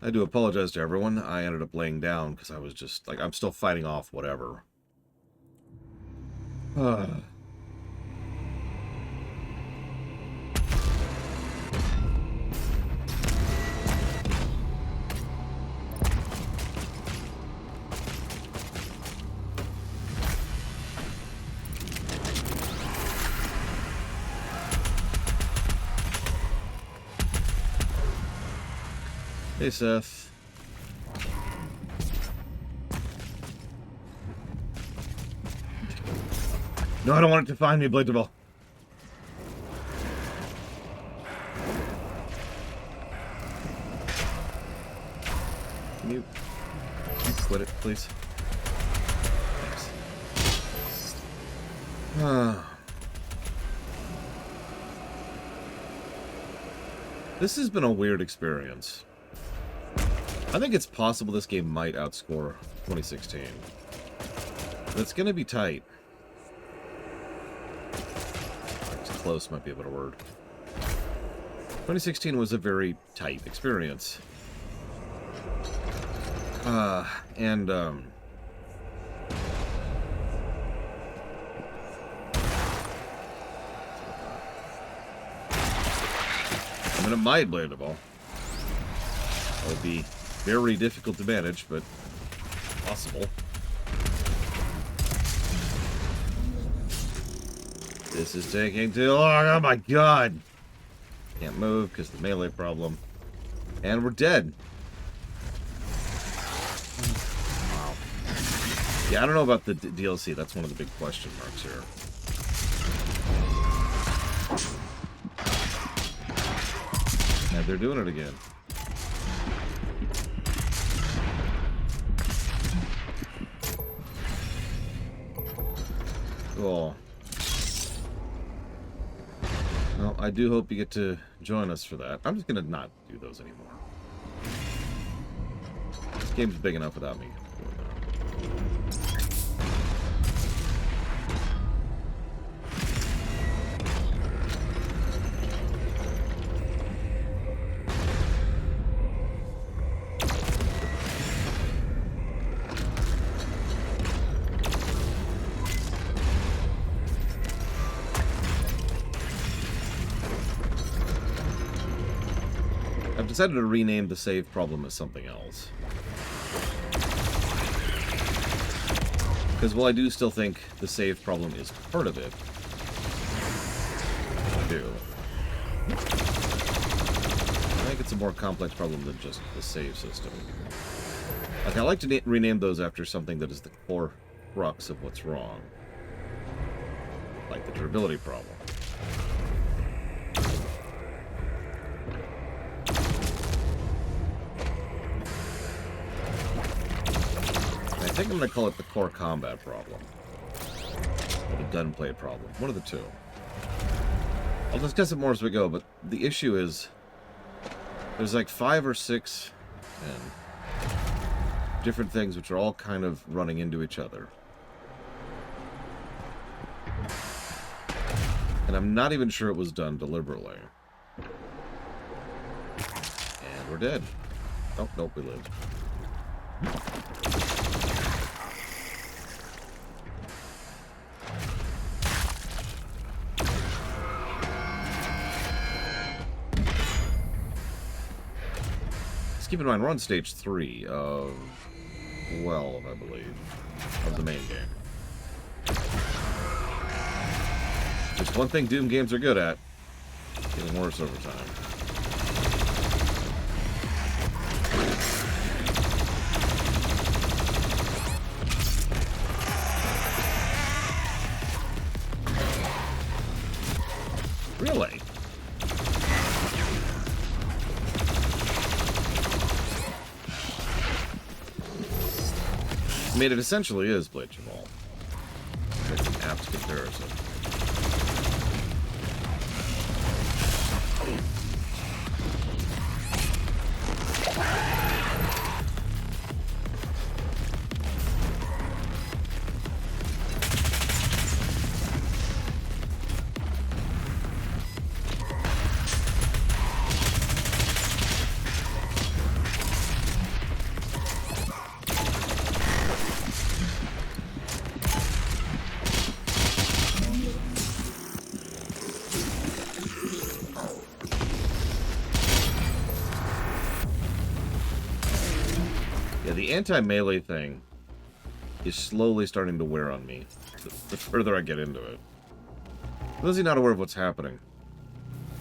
I do apologize to everyone. I ended up laying down because I was just, like, I'm still fighting off whatever. Hey, Seth. No, I don't want it to find me, Blade Devil. Can you quit it, please? Thanks. This has been a weird experience. I think it's possible this game might outscore 2016. But it's gonna be tight. Close might be a better word. 2016 was a very tight experience. I'm gonna Might Blade Devil. That would be very difficult to manage, but possible. This is taking too long. Oh my god! Can't move because of the melee problem. And we're dead. Wow. Yeah, I don't know about the DLC. That's one of the big question marks here. And they're doing it again. Cool. Well, I do hope you get to join us for that. I'm just gonna not do those anymore. This game's big enough without me doing that. I've decided to rename the save problem as something else. Because while I do still think the save problem is part of it, I do. I think it's a more complex problem than just the save system. Like, I like to rename those after something that is the core crux of what's wrong. Like the durability problem. I think I'm going to call it the core combat problem. Or the gunplay problem. One of the two. I'll discuss it more as we go, but the issue is there's like 5 or 6 different things which are all kind of running into each other. And I'm not even sure it was done deliberately. And we're dead. Oh, nope, we lived. Keep in mind, we're on stage 3 of 12, I believe, of the main game. Just one thing Doom games are good at, getting worse over time. Really? I mean, it essentially is Blade Jamal. It's an apt comparison. Yeah, the anti-melee thing is slowly starting to wear on me the further I get into it. For those of you not aware of what's happening,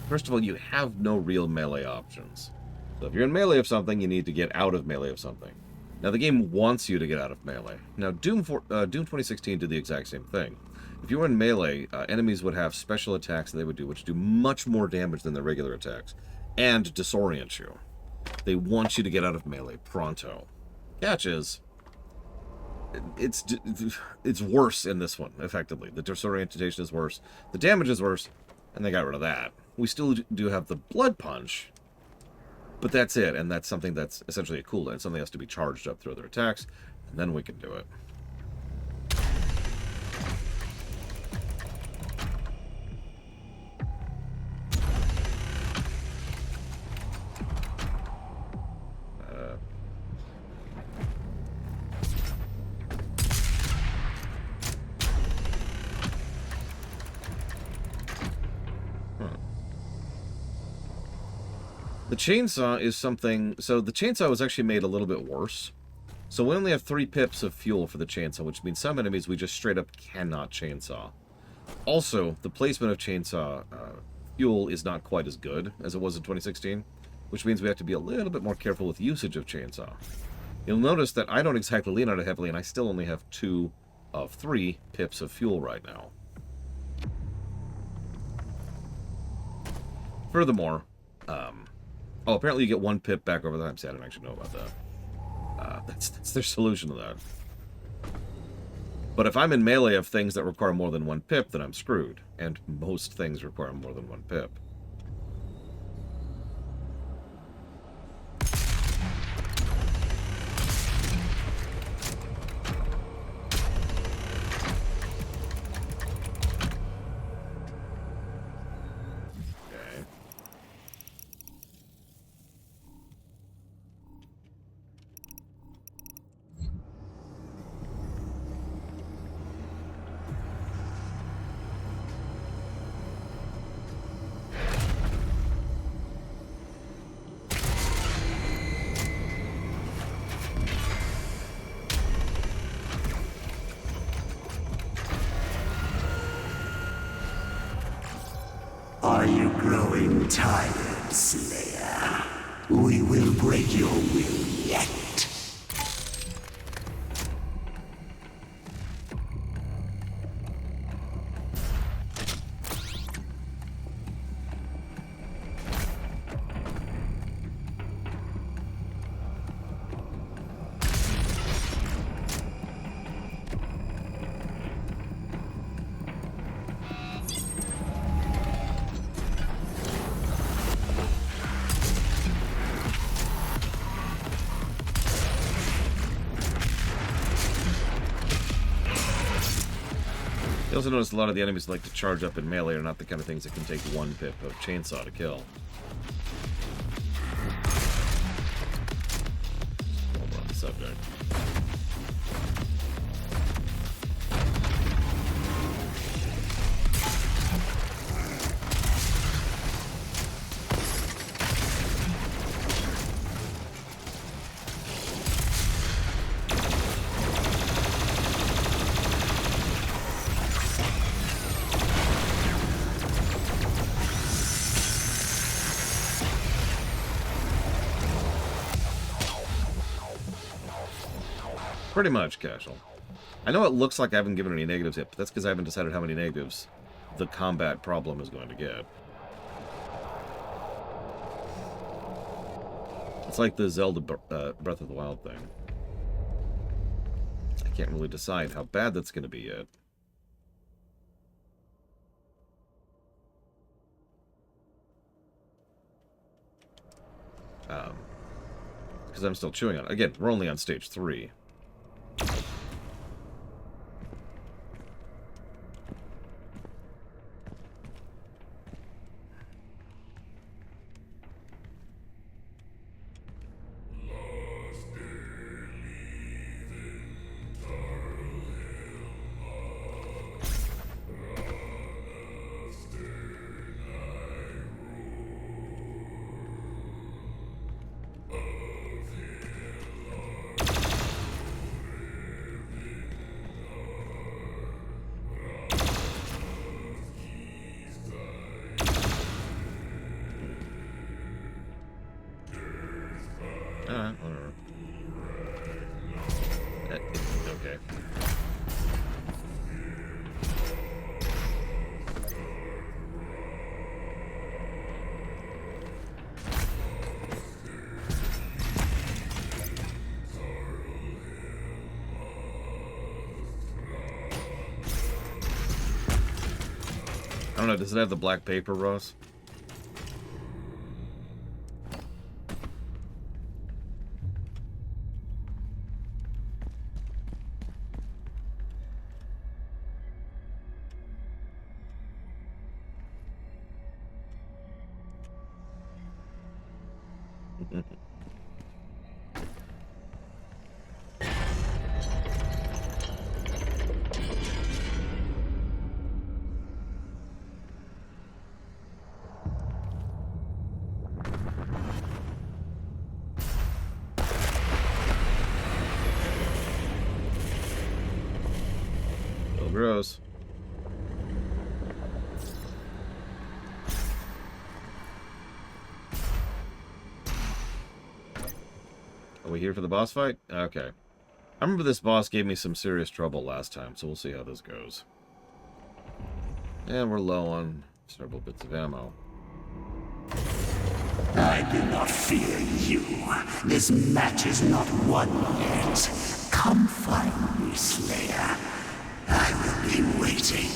first of all, you have no real melee options. So if you're in melee of something, you need to get out of melee of something. Now, the game wants you to get out of melee. Now, Doom 2016 did the exact same thing. If you were in melee, enemies would have special attacks that they would do, which do much more damage than their regular attacks, and disorient you. They want you to get out of melee pronto. Catch is, it's worse in this one, effectively. The disorientation is worse. The damage is worse, and they got rid of that. We still do have the blood punch, but that's it, and that's something that's essentially a cooldown. Something has to be charged up through their attacks, and then we can do it. The chainsaw is something... So the chainsaw was actually made a little bit worse. So we only have 3 pips of fuel for the chainsaw, which means some enemies we just straight up cannot chainsaw. Also, the placement of chainsaw fuel is not quite as good as it was in 2016, which means we have to be a little bit more careful with usage of chainsaw. You'll notice that I don't exactly lean on it heavily, and I still only have 2 of 3 pips of fuel right now. Furthermore, oh, apparently you get 1 pip back over the time. See, I didn't actually know about that. That's their solution to that. But if I'm in melee of things that require more than 1 pip, then I'm screwed. And most things require more than 1 pip. Are you growing tired, Slayer? We will break your will yet. You also notice a lot of the enemies that like to charge up in melee are not the kind of things that can take 1 pip of chainsaw to kill. Hold on the subject. Pretty much, Casual. I know it looks like I haven't given any negatives yet, but that's because I haven't decided how many negatives the combat problem is going to get. It's like the Zelda Breath of the Wild thing. I can't really decide how bad that's going to be yet. Because I'm still chewing on it. Again, we're only on stage 3. Alright, whatever. Okay. I don't know, does it have the black paper, Ross? Still gross. Are we here for the boss fight? Okay. I remember this boss gave me some serious trouble last time, so we'll see how this goes. And we're low on several bits of ammo. I do not fear you. This match is not won yet. Come find me, Slayer. I will be waiting.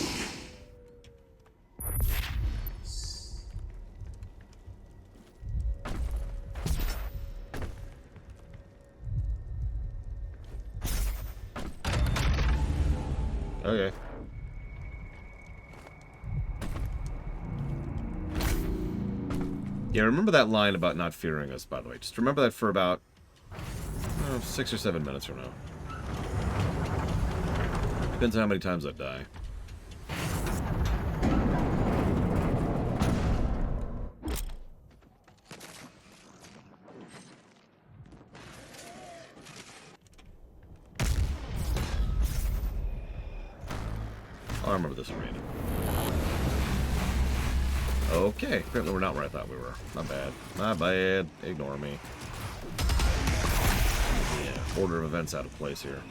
Okay. Yeah, remember that line about not fearing us, by the way. Just remember that for about 6 or 7 minutes from now. Depends on how many times I die. Oh, I remember this arena. Okay, apparently we're not where I thought we were. Not bad. Not bad. Ignore me. Yeah, order of events out of place here.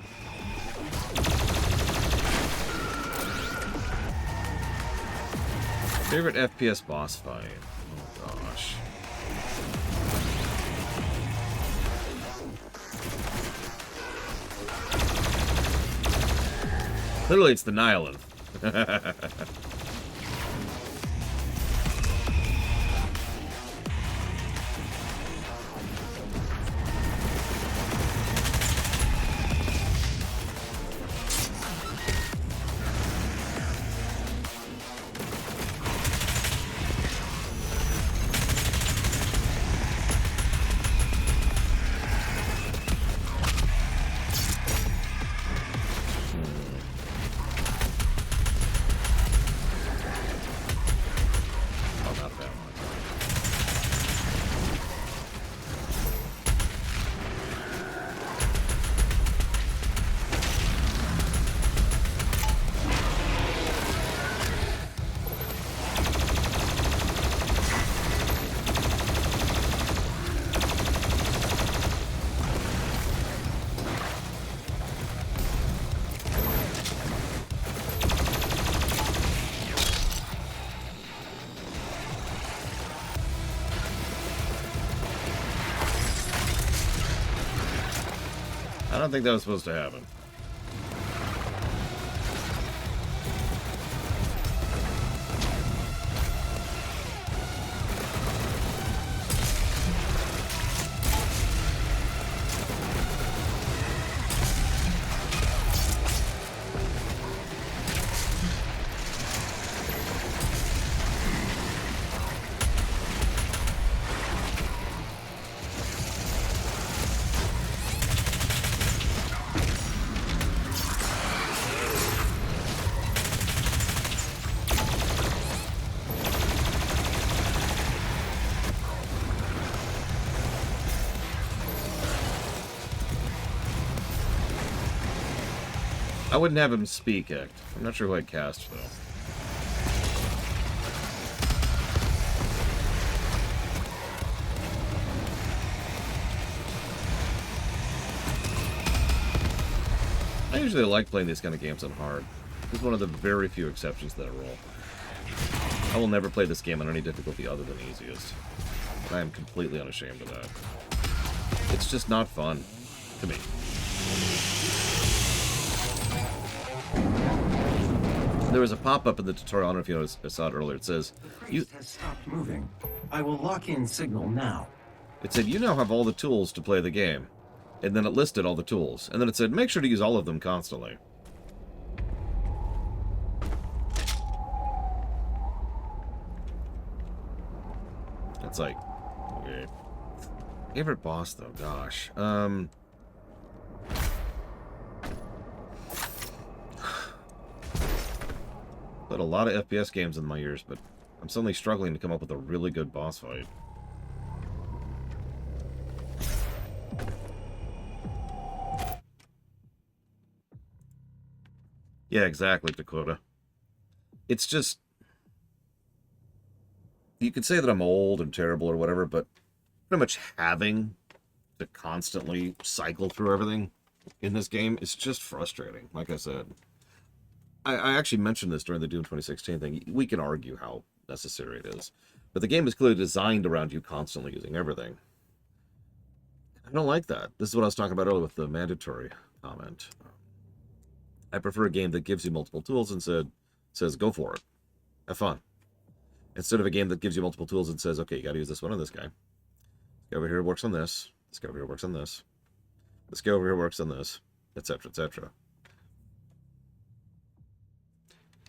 Favorite FPS boss fight? Oh gosh. Literally, it's the Nihilin. I don't think that was supposed to happen. I wouldn't have him speak act. I'm not sure who I'd cast, though. usually like playing these kind of games on hard. This is one of the very few exceptions to that rule. I will never play this game on any difficulty other than easiest. I am completely unashamed of that. It's just not fun to me. There was a pop-up in the tutorial, I don't know if you noticed, I saw it earlier. It says, Priest has stopped moving. I will lock in signal now. It said, you now have all the tools to play the game. And then it listed all the tools. And then it said, make sure to use all of them constantly. It's like, okay. Favorite boss, though, gosh. Put a lot of FPS games in my ears, but I'm suddenly struggling to come up with a really good boss fight. Yeah, exactly, Dakota. It's just... You could say that I'm old and terrible or whatever, but pretty much having to constantly cycle through everything in this game is just frustrating, like I said. I actually mentioned this during the Doom 2016 thing. We can argue how necessary it is. But the game is clearly designed around you constantly using everything. I don't like that. This is what I was talking about earlier with the mandatory comment. I prefer a game that gives you multiple tools and says, go for it. Have fun. Instead of a game that gives you multiple tools and says, okay, you got to use this one on this guy. This guy over here works on this. This guy over here works on this. This guy over here works on this, etc., etc.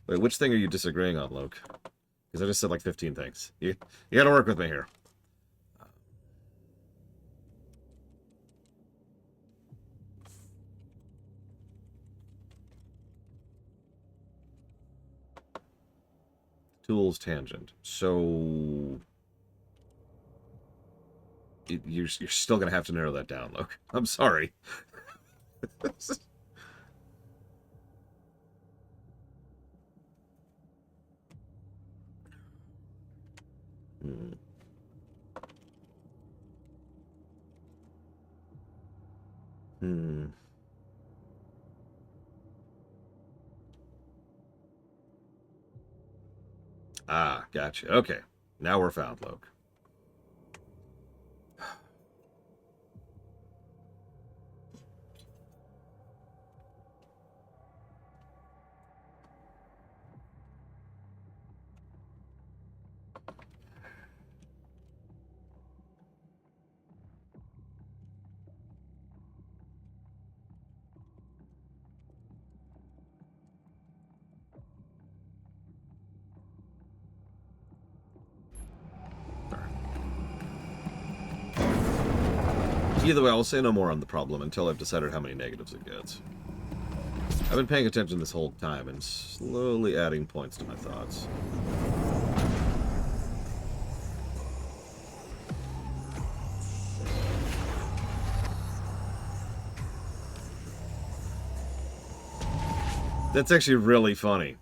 Wait, which thing are you disagreeing on, Luke? Because I just said like 15 things. You got to work with me here. Tools tangent. So you're still gonna have to narrow that down, Luke. I'm sorry. Ah, gotcha. Okay. Now we're found, Luke. Either way, I'll say no more on the problem until I've decided how many negatives it gets. I've been paying attention this whole time and slowly adding points to my thoughts. That's actually really funny.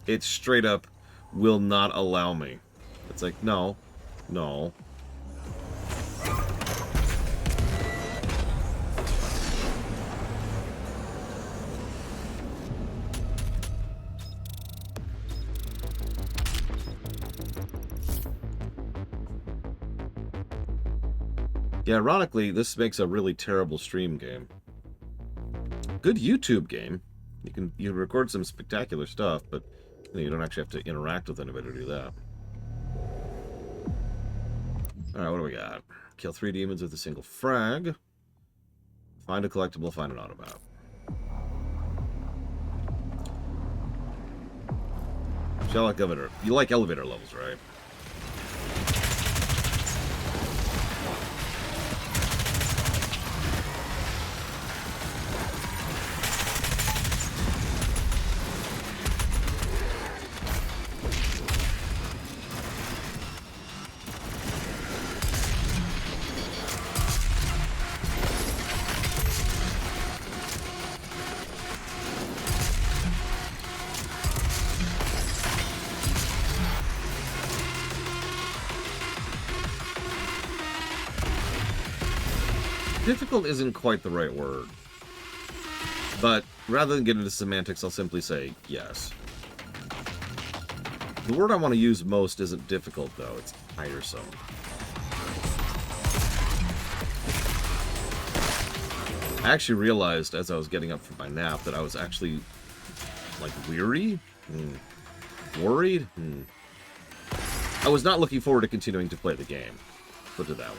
It straight up will not allow me. It's like, no, no. Yeah, ironically, this makes a really terrible stream game. Good YouTube game. You record some spectacular stuff, but you don't actually have to interact with anybody to do that. Alright, what do we got? Kill 3 demons with a single frag. Find a collectible, find an automat. You like elevator levels, right? Difficult isn't quite the right word. But rather than get into semantics, I'll simply say yes. The word I want to use most isn't difficult, though. It's tiresome. I actually realized as I was getting up from my nap that I was actually, like, weary? Worried? I was not looking forward to continuing to play the game. Put it that way.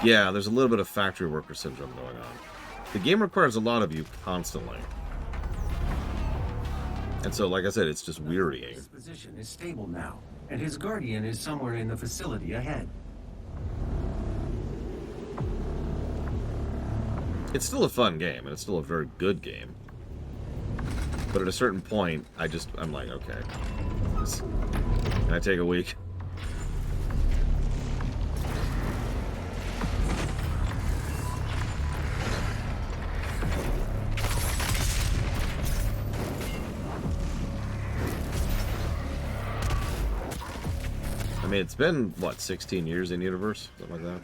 Yeah, there's a little bit of factory worker syndrome going on. The game requires a lot of you constantly. And so, like I said, it's just wearying. His position is stable now, and his guardian is somewhere in the facility ahead. It's still a fun game, and it's still a very good game. But at a certain point, I'm like, okay. Can I take a week? I mean, it's been, what, 16 years in universe? Something like that.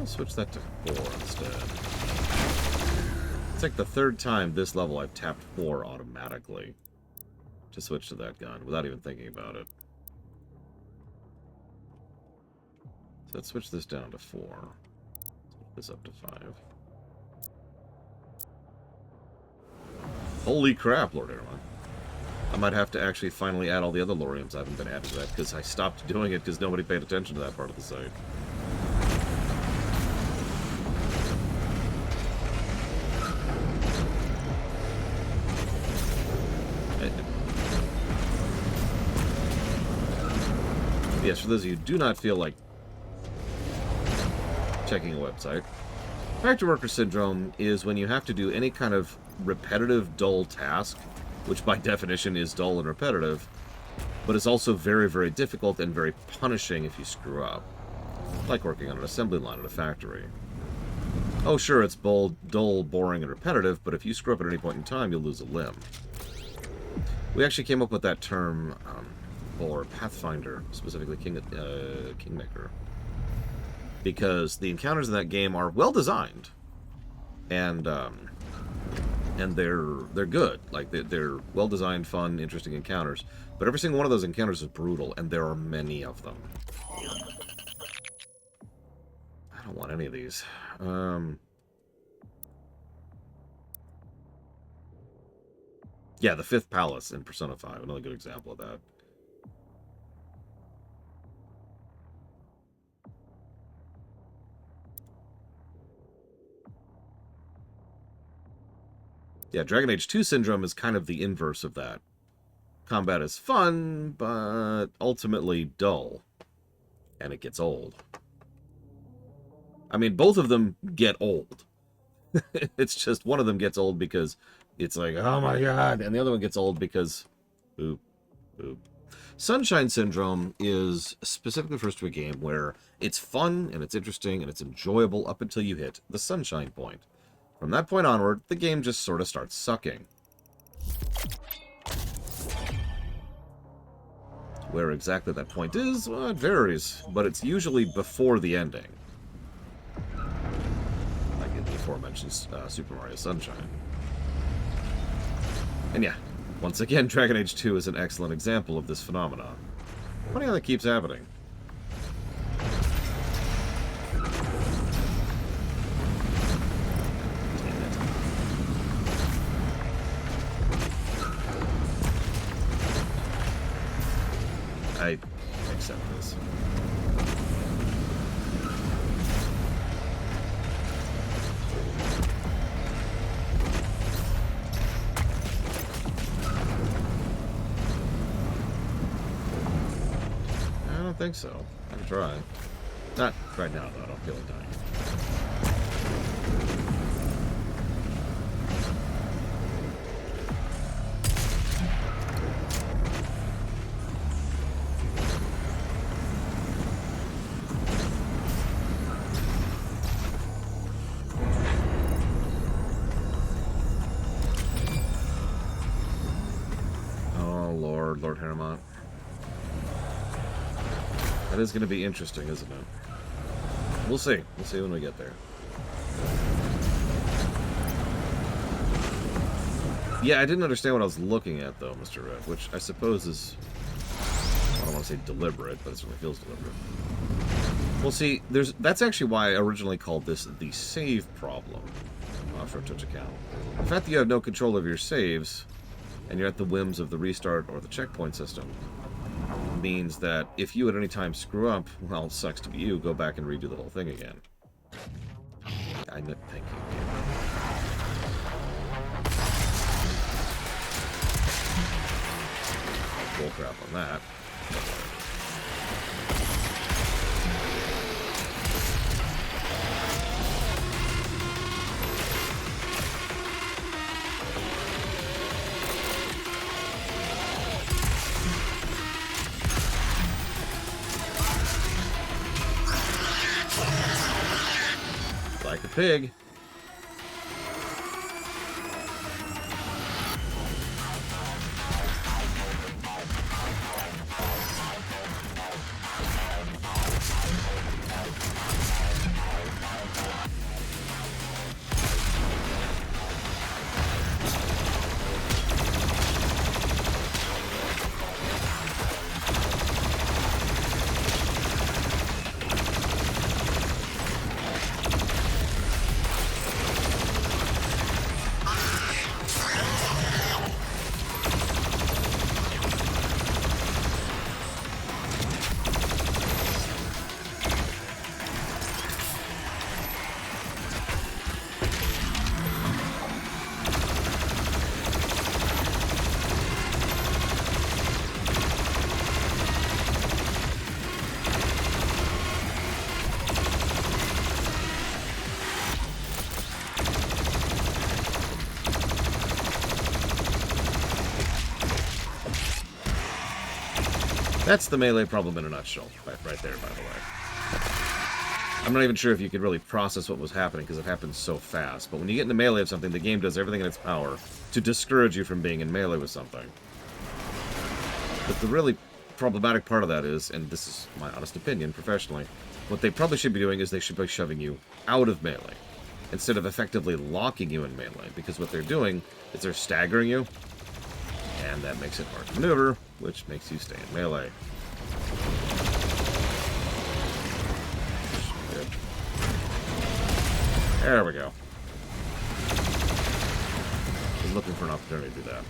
Switch that to 4 instead. It's like the third time this level I've tapped 4 automatically to switch to that gun without even thinking about it. So let's switch this down to 4. Switch this up to 5. Holy crap, Lord Airline. I might have to actually finally add all the other Loriums I haven't been adding to that because I stopped doing it because nobody paid attention to that part of the site. Yes, for those of you who do not feel like checking a website, factory worker syndrome is when you have to do any kind of repetitive, dull task, which by definition is dull and repetitive, but is also very, very difficult and very punishing if you screw up. Like working on an assembly line at a factory. Oh, sure, it's dull, boring, and repetitive, but if you screw up at any point in time, you'll lose a limb. We actually came up with that term for Pathfinder, specifically Kingmaker, because the encounters in that game are well designed, and they're good. Like they're well designed, fun, interesting encounters. But every single one of those encounters is brutal, and there are many of them. I don't want any of these. Yeah, the Fifth Palace in Persona 5, another good example of that. Yeah, Dragon Age 2 Syndrome is kind of the inverse of that. Combat is fun, but ultimately dull. And it gets old. I mean, both of them get old. It's just one of them gets old because it's like, oh my god, and the other one gets old because, boop, boop. Sunshine Syndrome is specifically refers to a game where it's fun, and it's interesting, and it's enjoyable up until you hit the sunshine point. From that point onward, the game just sort of starts sucking. Where exactly that point is, well, it varies, but it's usually before the ending. Like in the aforementioned Super Mario Sunshine. And yeah, once again, Dragon Age 2 is an excellent example of this phenomenon. Funny how that keeps happening. I accept this. I don't think so. I can try. Not right now, though. I don't feel like dying. Lord Haremont. That is going to be interesting, isn't it? We'll see. We'll see when we get there. Yeah, I didn't understand what I was looking at, though, Mr. Red, which I suppose is... I don't want to say deliberate, but it certainly feels deliberate. Well, see, that's actually why I originally called this the save problem for a Twitch account. The fact that you have no control of your saves, and you're at the whims of the restart or the checkpoint system, means that if you at any time screw up, well, sucks to be you, go back and redo the whole thing again. Thank you. Bull crap on that. Like a pig. That's the melee problem in a nutshell, right there, by the way. I'm not even sure if you could really process what was happening, because it happens so fast. But when you get into melee of something, the game does everything in its power to discourage you from being in melee with something. But the really problematic part of that is, and this is my honest opinion, professionally, what they probably should be doing is they should be shoving you out of melee, instead of effectively locking you in melee, because what they're doing is they're staggering you, and that makes it hard to maneuver, which makes you stay in melee. There we go. I was looking for an opportunity to do that.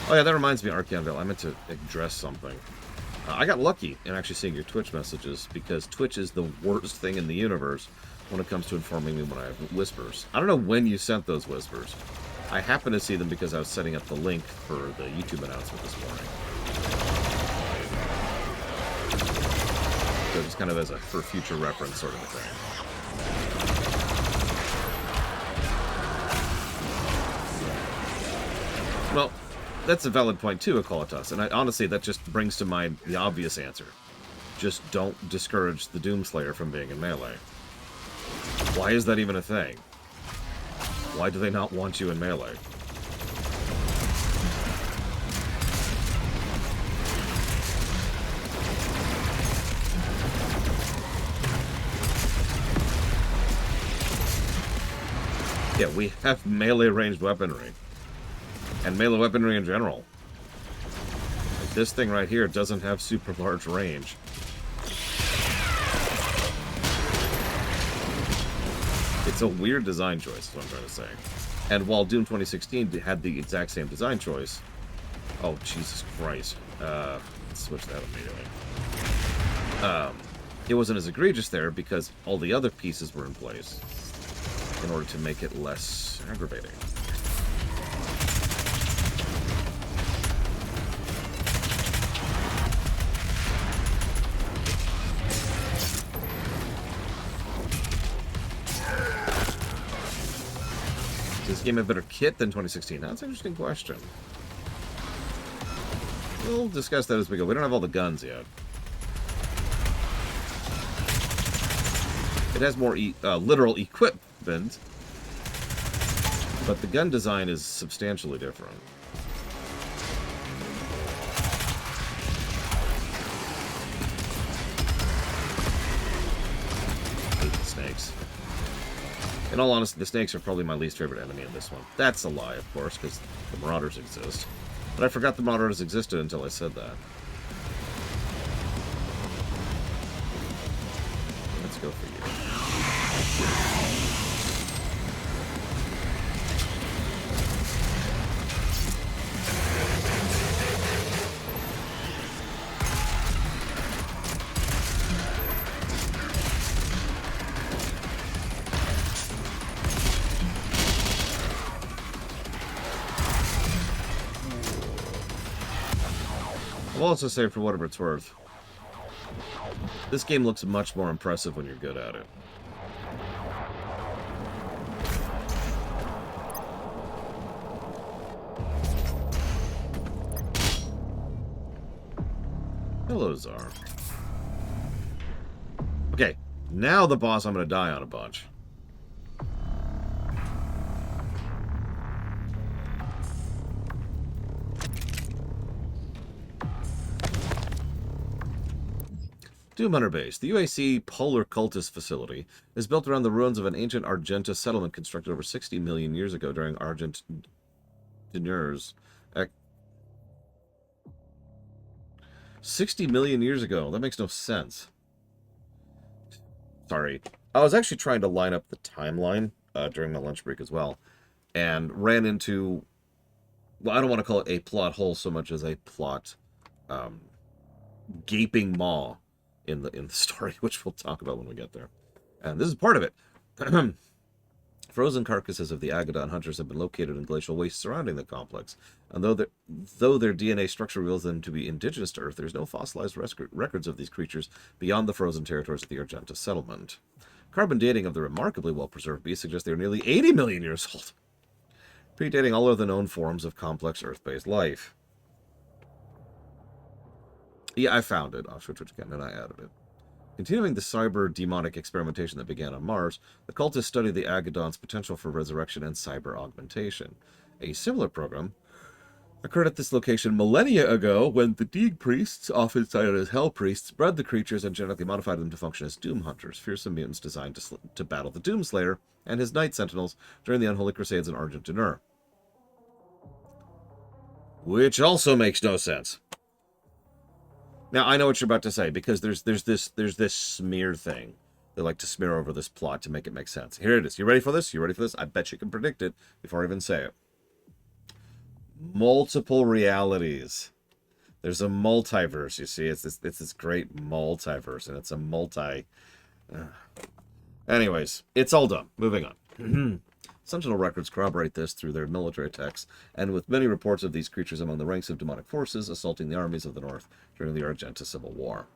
Oh yeah, that reminds me, Arcanville, I meant to address something. I got lucky in actually seeing your Twitch messages, because Twitch is the worst thing in the universe when it comes to informing me when I have whispers. I don't know when you sent those whispers. I happened to see them because I was setting up the link for the YouTube announcement this morning. So just kind of as a for future reference sort of a thing. Well, that's a valid point too, Akolitas, and honestly, that just brings to mind the obvious answer. Just don't discourage the Doomslayer from being in melee. Why is that even a thing? Why do they not want you in melee? Yeah, we have melee ranged weaponry. And melee weaponry in general. Like this thing right here doesn't have super large range. It's a weird design choice, is what I'm trying to say. And while Doom 2016 had the exact same design choice... Oh, Jesus Christ. Let's switch that immediately. It wasn't as egregious there because all the other pieces were in place in order to make it less aggravating. Does this game have better kit than 2016? That's an interesting question. We'll discuss that as we go. We don't have all the guns yet. It has more literal equipment, But the gun design is substantially different. I hate the snakes. In all honesty, the snakes are probably my least favorite enemy in this one. That's a lie, of course, because the Marauders exist. But I forgot the Marauders existed until I said that. Let's go for you. I'll also say, for whatever it's worth, this game looks much more impressive when you're good at it. Hello, Czar. Okay, now the boss I'm going to die on a bunch. Doom Hunter Base. The UAC Polar Cultist Facility is built around the ruins of an ancient Argenta settlement constructed over 60 million years ago during Argentinians. 60 million years ago? That makes no sense. Sorry. I was actually trying to line up the timeline during my lunch break as well, and ran into, well, I don't want to call it a plot hole so much as a plot gaping maw in the story, which we'll talk about when we get there. And this is part of it. Frozen carcasses of the Agadon hunters have been located in glacial wastes surrounding the complex, and though their DNA structure reveals them to be indigenous to Earth, there's no fossilized records of these creatures beyond the frozen territories of the Argenta settlement. Carbon dating of the remarkably well-preserved beasts suggests they are nearly 80 million years old, predating all other known forms of complex Earth-based life. Yeah, I found it. I'll switch it again, and I added it. Continuing the cyber-demonic experimentation that began on Mars, the cultists studied the Agadon's potential for resurrection and cyber augmentation. A similar program occurred at this location millennia ago when the Deeg priests, often cited as Hell priests, bred the creatures and genetically modified them to function as Doom Hunters, fearsome mutants designed to battle the Doomslayer and his Night Sentinels during the Unholy Crusades in Argentinian. Which also makes no sense. Now, I know what you're about to say, because there's this smear thing. They like to smear over this plot to make it make sense. Here it is. You ready for this? You ready for this? I bet you can predict it before I even say it. Multiple realities. There's a multiverse, you see. It's this great multiverse, and it's a multi... Anyways, it's all done. Moving on. Sentinel records corroborate this through their military texts, and with many reports of these creatures among the ranks of demonic forces assaulting the armies of the North during the Argenta Civil War.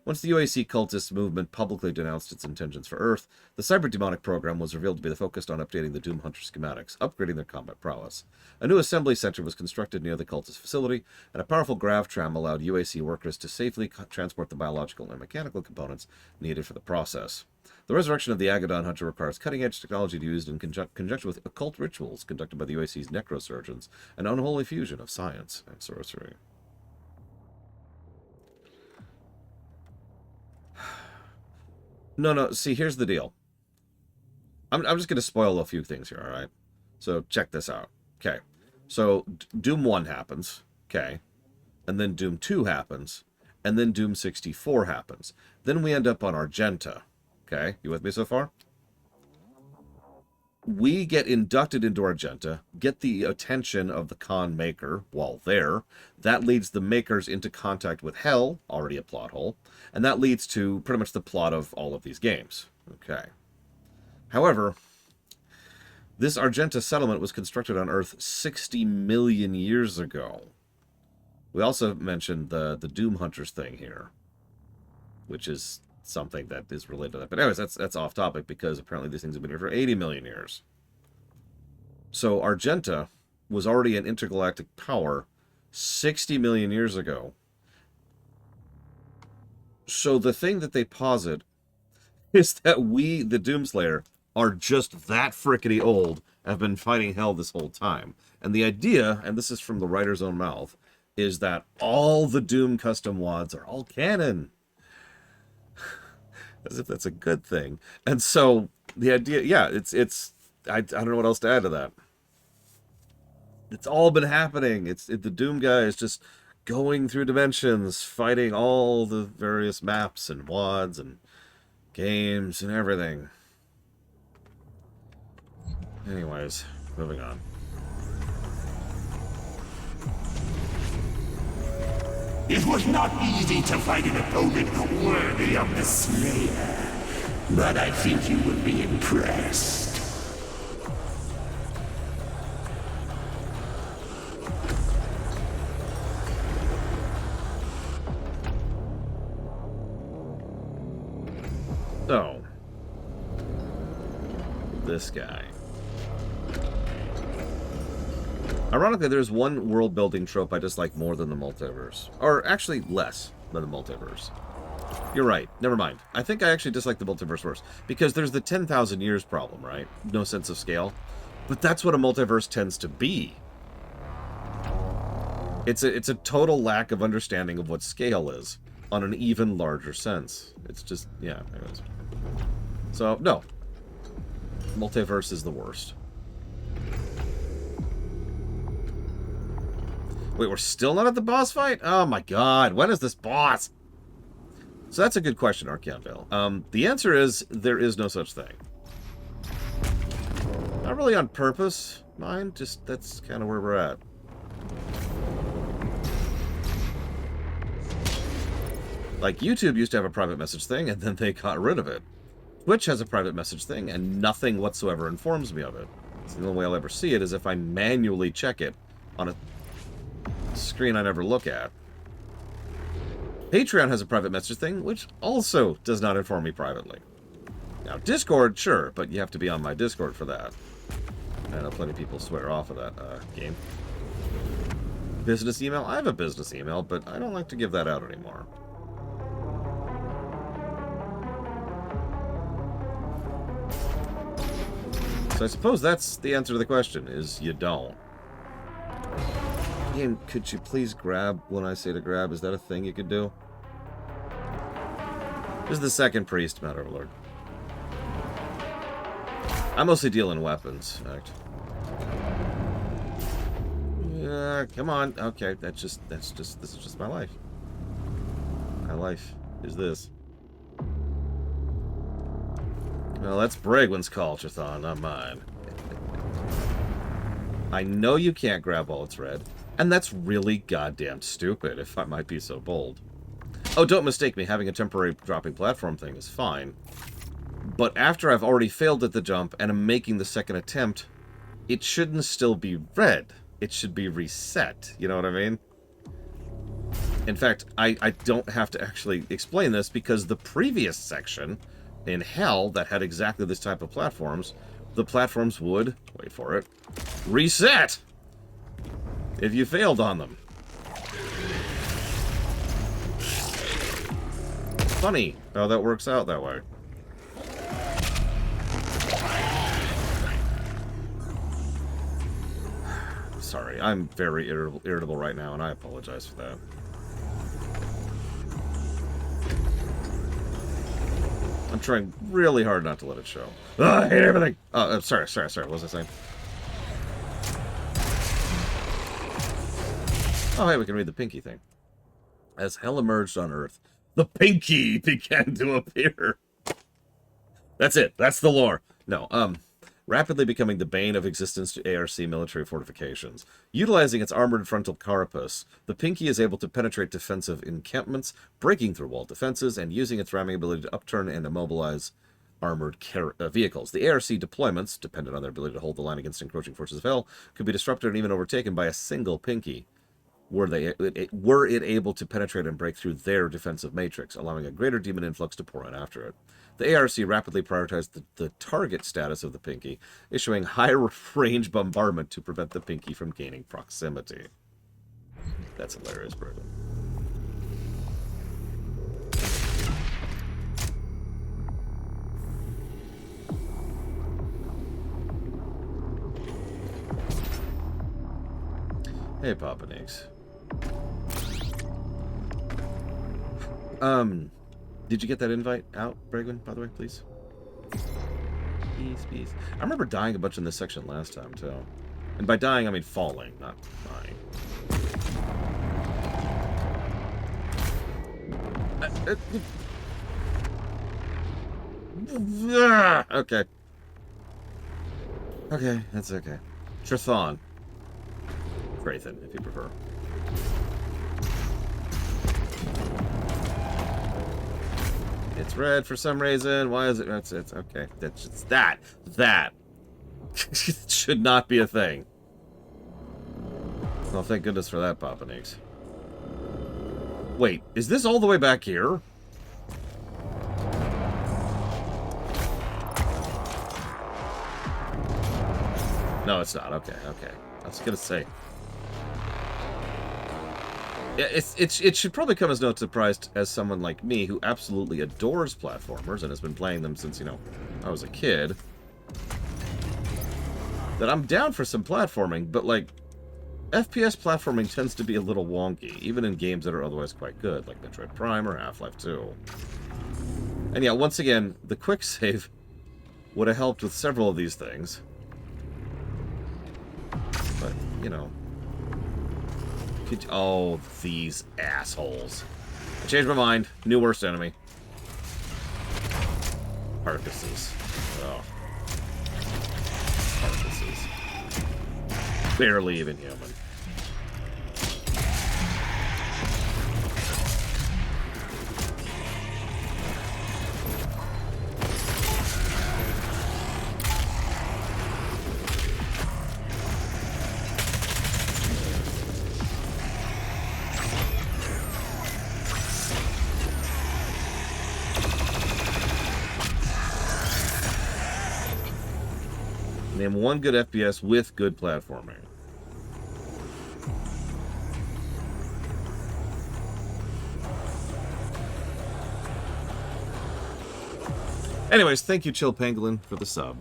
Once the UAC cultist movement publicly denounced its intentions for Earth, the cyber-demonic program was revealed to be focused on updating the Doom Hunter schematics, upgrading their combat prowess. A new assembly center was constructed near the cultist facility, and a powerful grav tram allowed UAC workers to safely transport the biological and mechanical components needed for the process. The resurrection of the Agadon Hunter requires cutting-edge technology to be used in conjunction with occult rituals conducted by the UAC's necrosurgeons, an unholy fusion of science and sorcery. No, see, here's the deal. I'm just going to spoil a few things here, all right? So check this out. Okay, so Doom 1 happens, okay, and then Doom 2 happens, and then Doom 64 happens. Then we end up on Argenta. Okay, you with me so far? We get inducted into Argenta, get the attention of the Khan Maker while there. That leads the Makers into contact with Hell, already a plot hole, and that leads to pretty much the plot of all of these games. Okay. However, this Argenta settlement was constructed on Earth 60 million years ago. We also mentioned the Doom Hunters thing here, which is something that is related to that. But anyways, that's off topic, because apparently these things have been here for 80 million years. So Argenta was already an intergalactic power 60 million years ago. So the thing that they posit is that we, the Doomslayer, are just that frickety old, have been fighting hell this whole time. And the idea, and this is from the writer's own mouth, is that all the Doom custom WADs are all canon. As if that's a good thing. And so the idea, yeah, I don't know what else to add to that. It's all been happening. The Doom guy is just going through dimensions, fighting all the various maps and WADs and games and everything. Anyways, moving on. It was not easy to fight an opponent worthy of the Slayer, but I think you will be impressed. So, this guy. Ironically, there's one world-building trope I dislike more than the multiverse. Or, actually, less than the multiverse. You're right. Never mind. I think I actually dislike the multiverse worse. Because there's the 10,000 years problem, right? No sense of scale. But that's what a multiverse tends to be. It's a total lack of understanding of what scale is on an even larger sense. It's just, yeah, anyways. So, no. Multiverse is the worst. Wait, we're still not at the boss fight? Oh my god, when is this boss? So that's a good question, Archeonville. The answer is, there is no such thing. Not really on purpose, mind, just that's kind of where we're at. Like, YouTube used to have a private message thing, and then they got rid of it. Twitch has a private message thing, and nothing whatsoever informs me of it. So the only way I'll ever see it is if I manually check it on a screen I never look at. Patreon has a private message thing, which also does not inform me privately. Now, Discord, sure, but you have to be on my Discord for that. I know plenty of people swear off of that game. Business email? I have a business email, but I don't like to give that out anymore. So I suppose that's the answer to the question, is you don't. Game, could you please grab when I say to grab? Is that a thing you could do? This is the second priest, Mount Overlord. I mostly deal in weapons, in fact. Yeah, come on. Okay, this is just my life. My life is this. Well, that's Bragwin's call, Chthon, not mine. I know you can't grab while it's red, and that's really goddamn stupid, if I might be so bold. Oh, don't mistake me, having a temporary dropping platform thing is fine. But after I've already failed at the jump and am making the second attempt, it shouldn't still be red. It should be reset, you know what I mean? In fact, I don't have to actually explain this because the previous section in Hell that had exactly this type of platforms, the platforms would, wait for it, reset if you failed on them. Funny how that works out that way. Sorry, I'm very irritable right now, and I apologize for that. I'm trying really hard not to let it show. Ugh, I hate everything! Oh, sorry, what was I saying? Oh, hey, we can read the Pinky thing. As hell emerged on Earth, the Pinky began to appear. That's it. That's the lore. No, rapidly becoming the bane of existence to ARC military fortifications. Utilizing its armored frontal carapace, the Pinky is able to penetrate defensive encampments, breaking through wall defenses, and using its ramming ability to upturn and immobilize armored vehicles. The ARC deployments, dependent on their ability to hold the line against encroaching forces of hell, could be disrupted and even overtaken by a single Pinky, were it able to penetrate and break through their defensive matrix, allowing a greater demon influx to pour in after it. The ARC rapidly prioritized the target status of the Pinky, issuing high-range bombardment to prevent the Pinky from gaining proximity. That's hilarious, Brandon. Hey, Papa Nix. Did you get that invite out, Bragwin, by the way, please? Peace. I remember dying a bunch in this section last time, too. And by dying, I mean falling, not dying. Okay. Okay, that's okay. Trithon. Crathen, if you prefer. It's red for some reason. Why is it? It's okay. That's just that should not be a thing. Well, thank goodness for that, Papa Nix. Wait, is this all the way back here? No, it's not. Okay. I was gonna say. Yeah, it should probably come as no surprise as someone like me who absolutely adores platformers and has been playing them since, I was a kid, that I'm down for some platforming, but, like, FPS platforming tends to be a little wonky, even in games that are otherwise quite good, like Metroid Prime or Half-Life 2. And yeah, once again, the quick save would have helped with several of these things. But, oh, these assholes. I changed my mind. New worst enemy. Carcasses. Oh. Carcasses. Barely even human. Name one good FPS with good platforming. Anyways, thank you, Chill Pangolin, for the sub.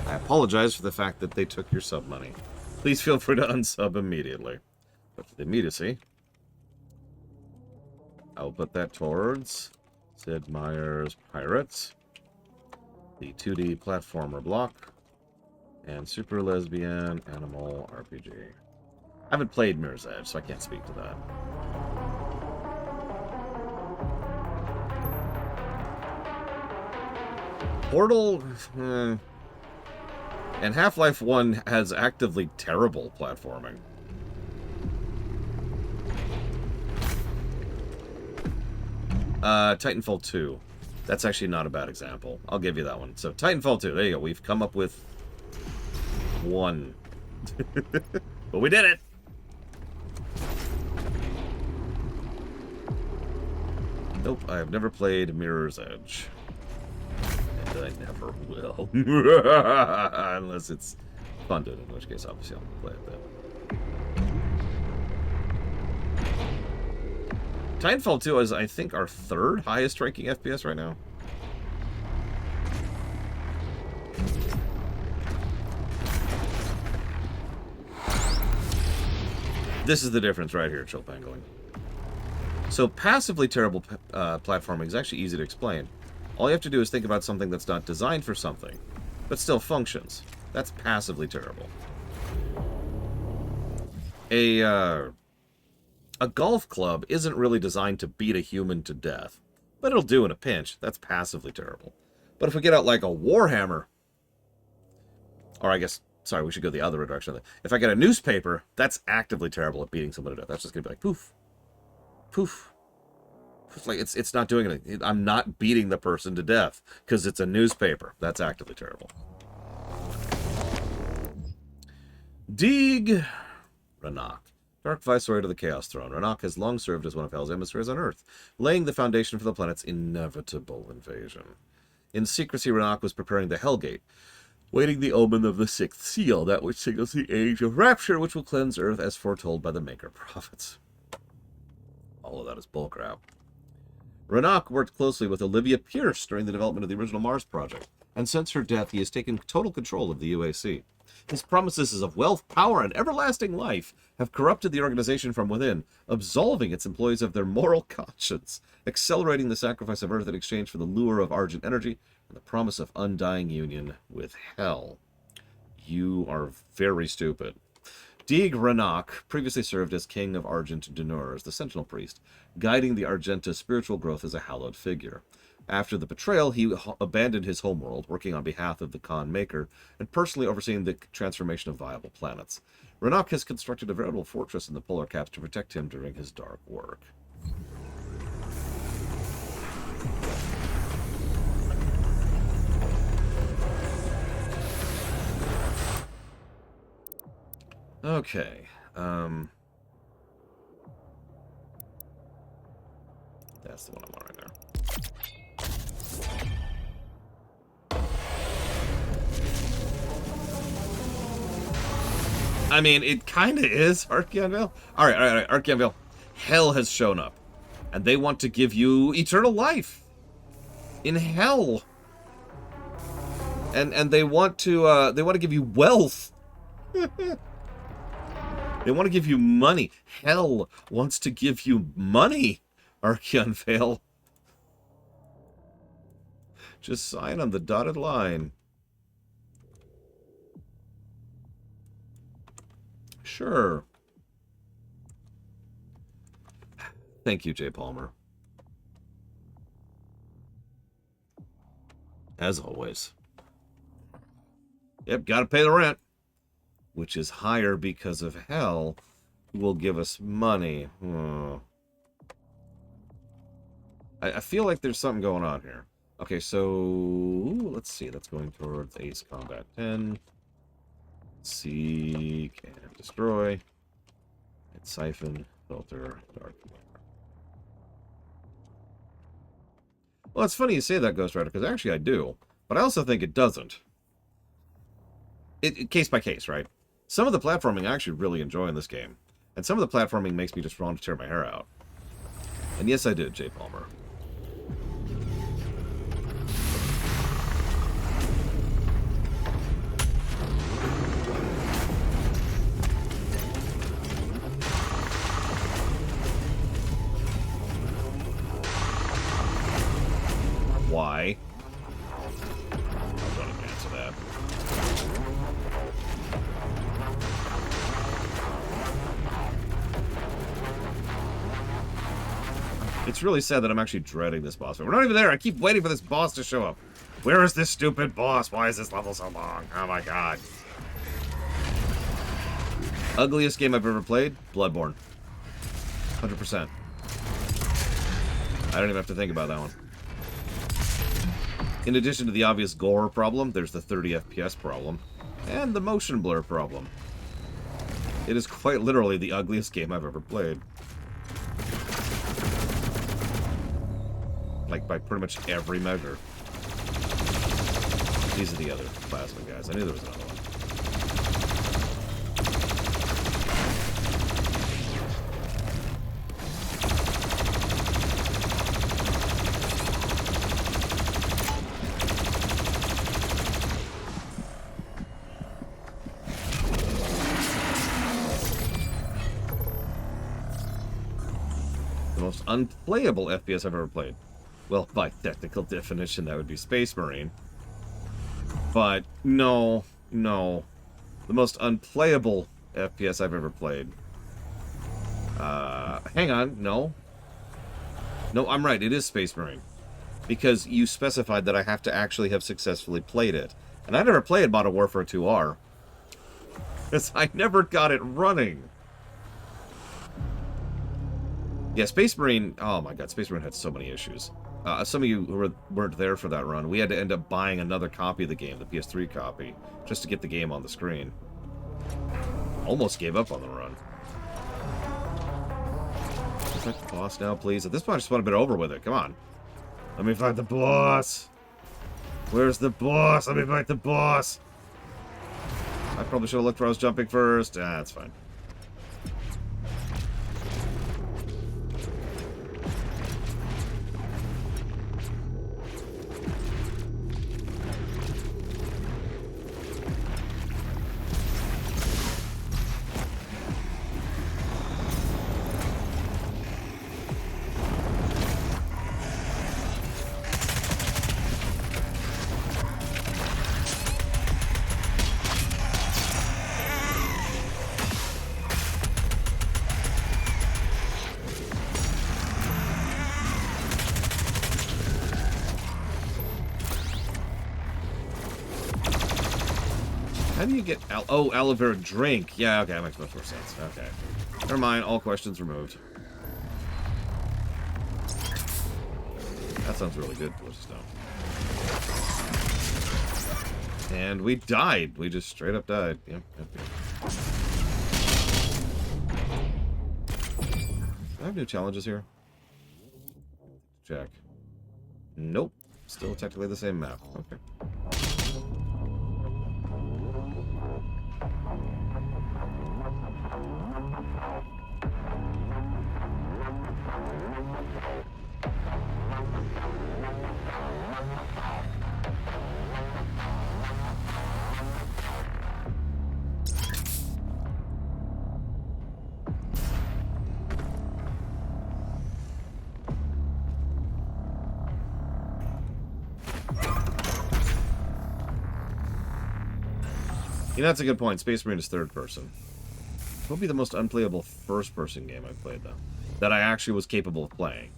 I apologize for the fact that they took your sub money. Please feel free to unsub immediately. But for the immediacy, I'll put that towards Sid Meier's Pirates, the 2D platformer block, and Super Lesbian Animal RPG. I haven't played Mirror's Edge, so I can't speak to that. Portal, and Half-Life 1 has actively terrible platforming. Titanfall 2. That's actually not a bad example. I'll give you that one. So, Titanfall 2. There you go. We've come up with one. But we did it! Nope, I have never played Mirror's Edge. And I never will. Unless it's funded, in which case, obviously, I'll play it then. Titanfall 2 is, I think, our third highest ranking FPS right now. This is the difference right here, Chill Pangolin. So passively terrible platforming is actually easy to explain. All you have to do is think about something that's not designed for something, but still functions. That's passively terrible. A golf club isn't really designed to beat a human to death, but it'll do in a pinch. That's passively terrible. But if we get out like a Warhammer, or I guess, sorry, we should go the other direction. If I get a newspaper, that's actively terrible at beating someone to death. That's just going to be like, poof, poof. It's like, it's not doing anything. I'm not beating the person to death because it's a newspaper. That's actively terrible. Deeg Ranak. Dark Viceroy to the Chaos Throne, Ranak has long served as one of Hell's emissaries on Earth, laying the foundation for the planet's inevitable invasion. In secrecy, Ranak was preparing the Hellgate, waiting the omen of the Sixth Seal, that which signals the age of rapture, which will cleanse Earth as foretold by the Maker Prophets. All of that is bullcrap. Ranak worked closely with Olivia Pierce during the development of the original Mars project. and since her death he has taken total control of the UAC. His promises of wealth, power, and everlasting life have corrupted the organization from within, absolving its employees of their moral conscience, accelerating the sacrifice of Earth in exchange for the lure of Argent energy and the promise of undying union with Hell. You are very stupid. Deeg Ranak previously served as King of Argent Dunur as the Sentinel Priest, guiding the Argenta's spiritual growth as a hallowed figure. After the betrayal, he abandoned his homeworld, working on behalf of the Khan Maker, and personally overseeing the transformation of viable planets. Ranak has constructed a veritable fortress in the Polar Caps to protect him during his dark work. Okay, that's the one I'm on right now. I mean, it kind of is Archeanville. All right, Archeanville. Hell has shown up, and they want to give you eternal life in Hell, and they want to give you wealth. They want to give you money. Hell wants to give you money, Archeanville. Just sign on the dotted line. Sure. Thank you, Jay Palmer. As always. Yep, gotta pay the rent. Which is higher because of Hell, who will give us money. I feel like there's something going on here. Okay, so let's see. That's going towards Ace Combat 10. Seek and destroy. And siphon, filter, dark. Well, it's funny you say that, Ghost Rider, because actually I do. But I also think it doesn't. Case by case, right? Some of the platforming I actually really enjoy in this game. And some of the platforming makes me just want to tear my hair out. And yes, I did, Jay Palmer. Why? I don't answer that. It's really sad that I'm actually dreading this boss fight. We're not even there. I keep waiting for this boss to show up. Where is this stupid boss? Why is this level so long? Oh my god. Ugliest game I've ever played? Bloodborne. 100%. I don't even have to think about that one. In addition to the obvious gore problem, there's the 30 FPS problem. And the motion blur problem. It is quite literally the ugliest game I've ever played. Like, by pretty much every measure. These are the other plasma guys. I knew there was another one. The most unplayable FPS I've ever played. Well, by technical definition, that would be Space Marine. But, no. The most unplayable FPS I've ever played. Hang on, no. No, I'm right, it is Space Marine. Because you specified that I have to actually have successfully played it. And I never played Modern Warfare 2R. Because I never got it running. Yeah, Space Marine... Oh my god, Space Marine had so many issues. Some of you who weren't there for that run, we had to end up buying another copy of the game, the PS3 copy, just to get the game on the screen. Almost gave up on the run. Fight the boss now, please. At this point, I just want to get over with it. Come on. Let me fight the boss. Where's the boss? Let me fight the boss. I probably should have looked where I was jumping first. Ah, that's fine. do you get aloe vera drink? Yeah, okay, that makes much more sense. Okay. Never mind, all questions removed. That sounds really good, delicious now. And we died. We just straight up died. Yep. Do I have new challenges here? Check. Nope. Still technically the same map. Okay. You know, that's a good point. Space Marine is third person. What would be the most unplayable first-person game I've played, though? That I actually was capable of playing.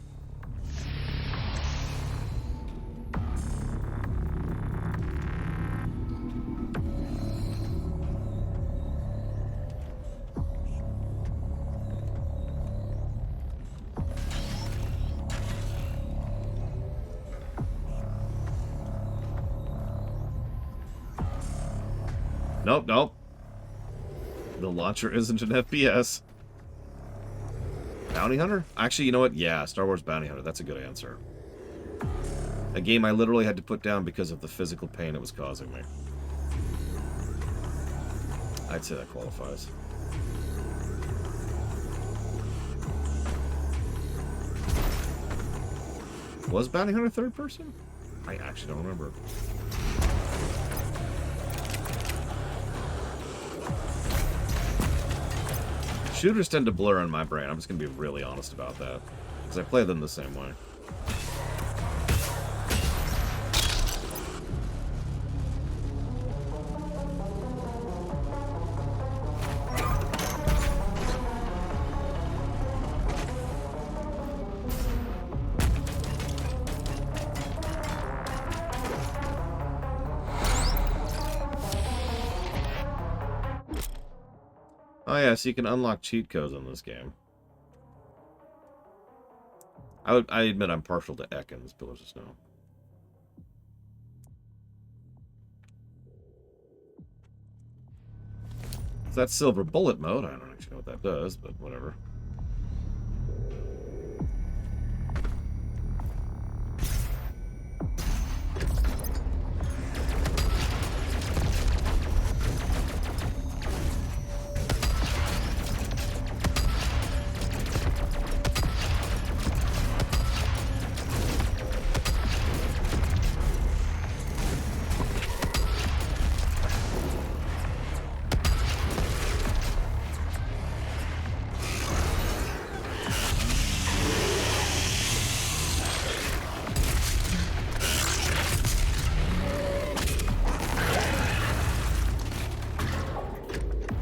Nope. The launcher isn't an FPS. Bounty Hunter? Actually, you know what? Yeah, Star Wars Bounty Hunter. That's a good answer. A game I literally had to put down because of the physical pain it was causing me. I'd say that qualifies. Was Bounty Hunter third person? I actually don't remember. Shooters tend to blur in my brain. I'm just going to be really honest about that. Because I play them the same way. Oh yeah, so you can unlock cheat codes in this game. I admit I'm partial to Ekans, Pillars of Snow. So that's silver bullet mode. I don't actually know what that does, but whatever.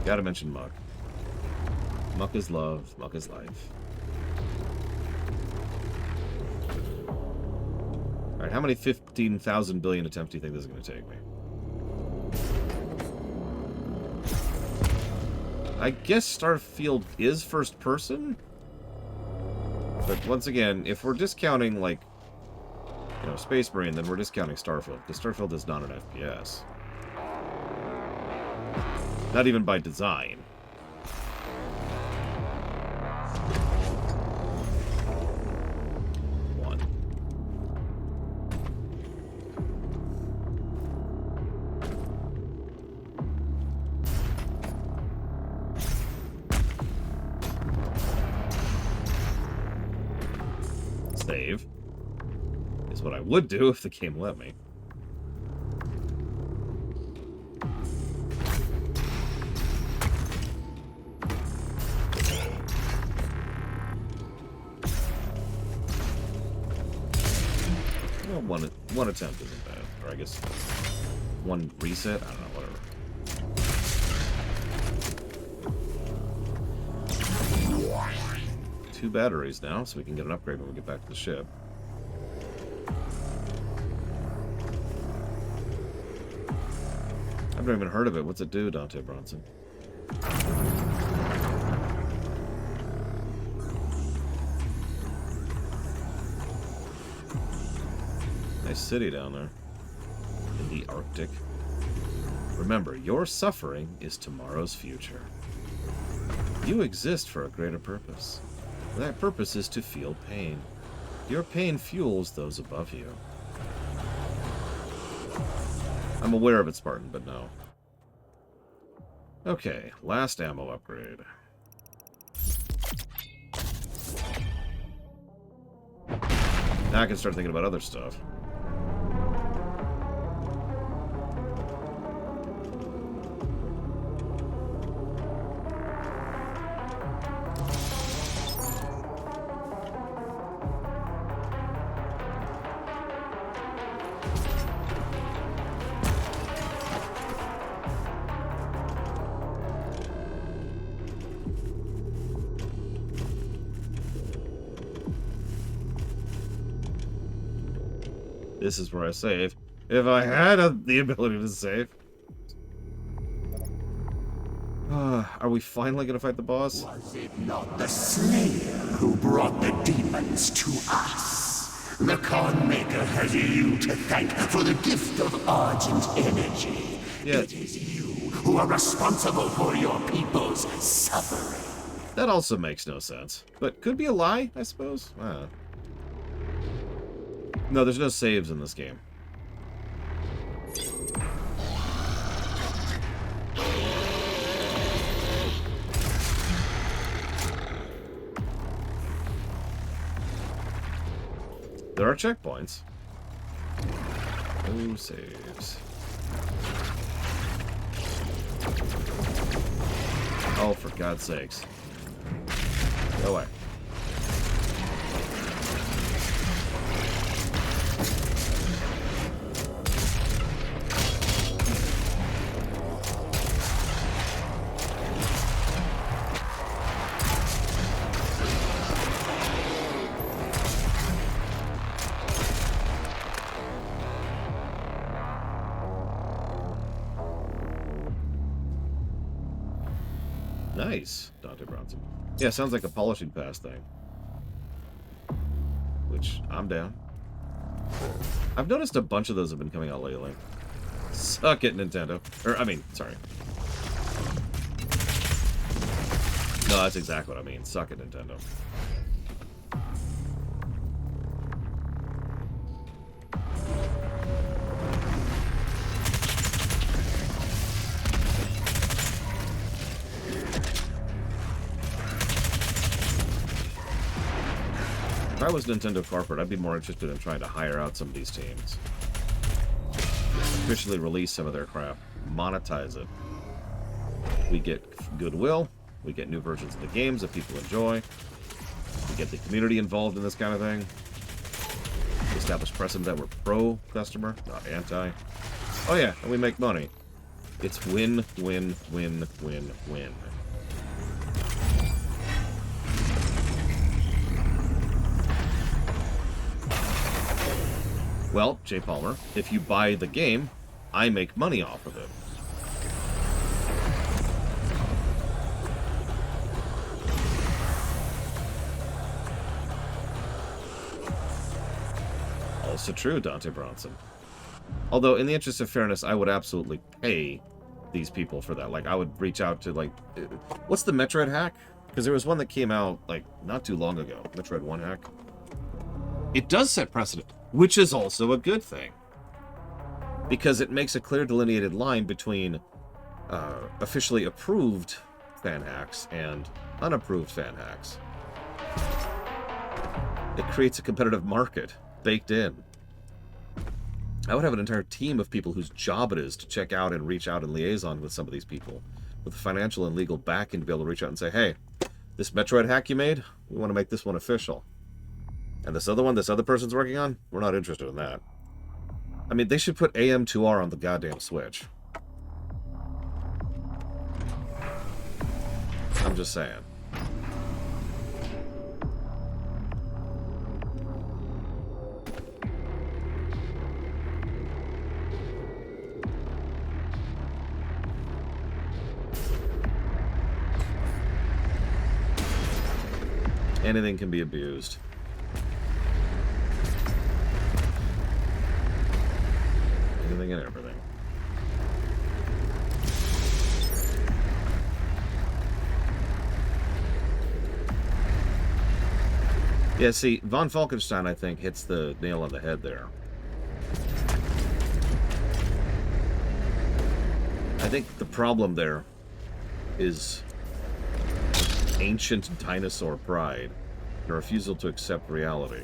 Gotta mention Muck. Muck is love, Muck is life. Alright, how many 15,000 billion attempts do you think this is going to take me? I guess Starfield is first person? But once again, if we're discounting, like, you know, Space Marine, then we're discounting Starfield, because Starfield is not an FPS. Not even by design. One. Save. Is what I would do if the game let me. One attempt isn't bad. Or I guess one reset? I don't know, whatever. 2 batteries now, so we can get an upgrade when we get back to the ship. I've never even heard of it. What's it do, Dante Bronson? Nice city down there. In the Arctic. Remember, your suffering is tomorrow's future. You exist for a greater purpose. That purpose is to feel pain. Your pain fuels those above you. I'm aware of it, Spartan, but no. Okay, last ammo upgrade. Now I can start thinking about other stuff. This is where I save. If I had the ability to save. Are we finally going to fight the boss? Was it not the Slayer who brought the demons to us? The Khanmaker has you to thank for the gift of Argent energy. Yeah. It is you who are responsible for your people's suffering. That also makes no sense. But could be a lie, I suppose? No, there's no saves in this game. There are checkpoints. No saves. Oh, for God's sakes. Go away. Nice, Dante Bronson. Yeah, sounds like a polishing pass thing. Which, I'm down. I've noticed a bunch of those have been coming out lately. Suck it, Nintendo. Sorry. No, that's exactly what I mean. Suck it, Nintendo. If I was Nintendo corporate, I'd be more interested in trying to hire out some of these teams. Officially release some of their crap. Monetize it. We get goodwill. We get new versions of the games that people enjoy. We get the community involved in this kind of thing. Establish precedent that we're pro-customer, not anti. Oh yeah, and we make money. It's win, win, win, win, win. Well, Jay Palmer, if you buy the game, I make money off of it. Also true, Dante Bronson. Although, in the interest of fairness, I would absolutely pay these people for that. Like, I would reach out to, like... What's the Metroid hack? Because there was one that came out, like, not too long ago. Metroid 1 hack. It does set precedent, which is also a good thing. Because it makes a clear delineated line between officially approved fan hacks and unapproved fan hacks. It creates a competitive market baked in. I would have an entire team of people whose job it is to check out and reach out and liaison with some of these people with financial and legal backing to be able to reach out and say, hey, this Metroid hack you made, we want to make this one official. And this other one, this other person's working on, we're not interested in that. I mean, they should put AM2R on the goddamn Switch. I'm just saying. Anything can be abused. Anything and everything. Yeah, see, von Falkenstein, I think, hits the nail on the head there. I think the problem there is ancient dinosaur pride and a refusal to accept reality.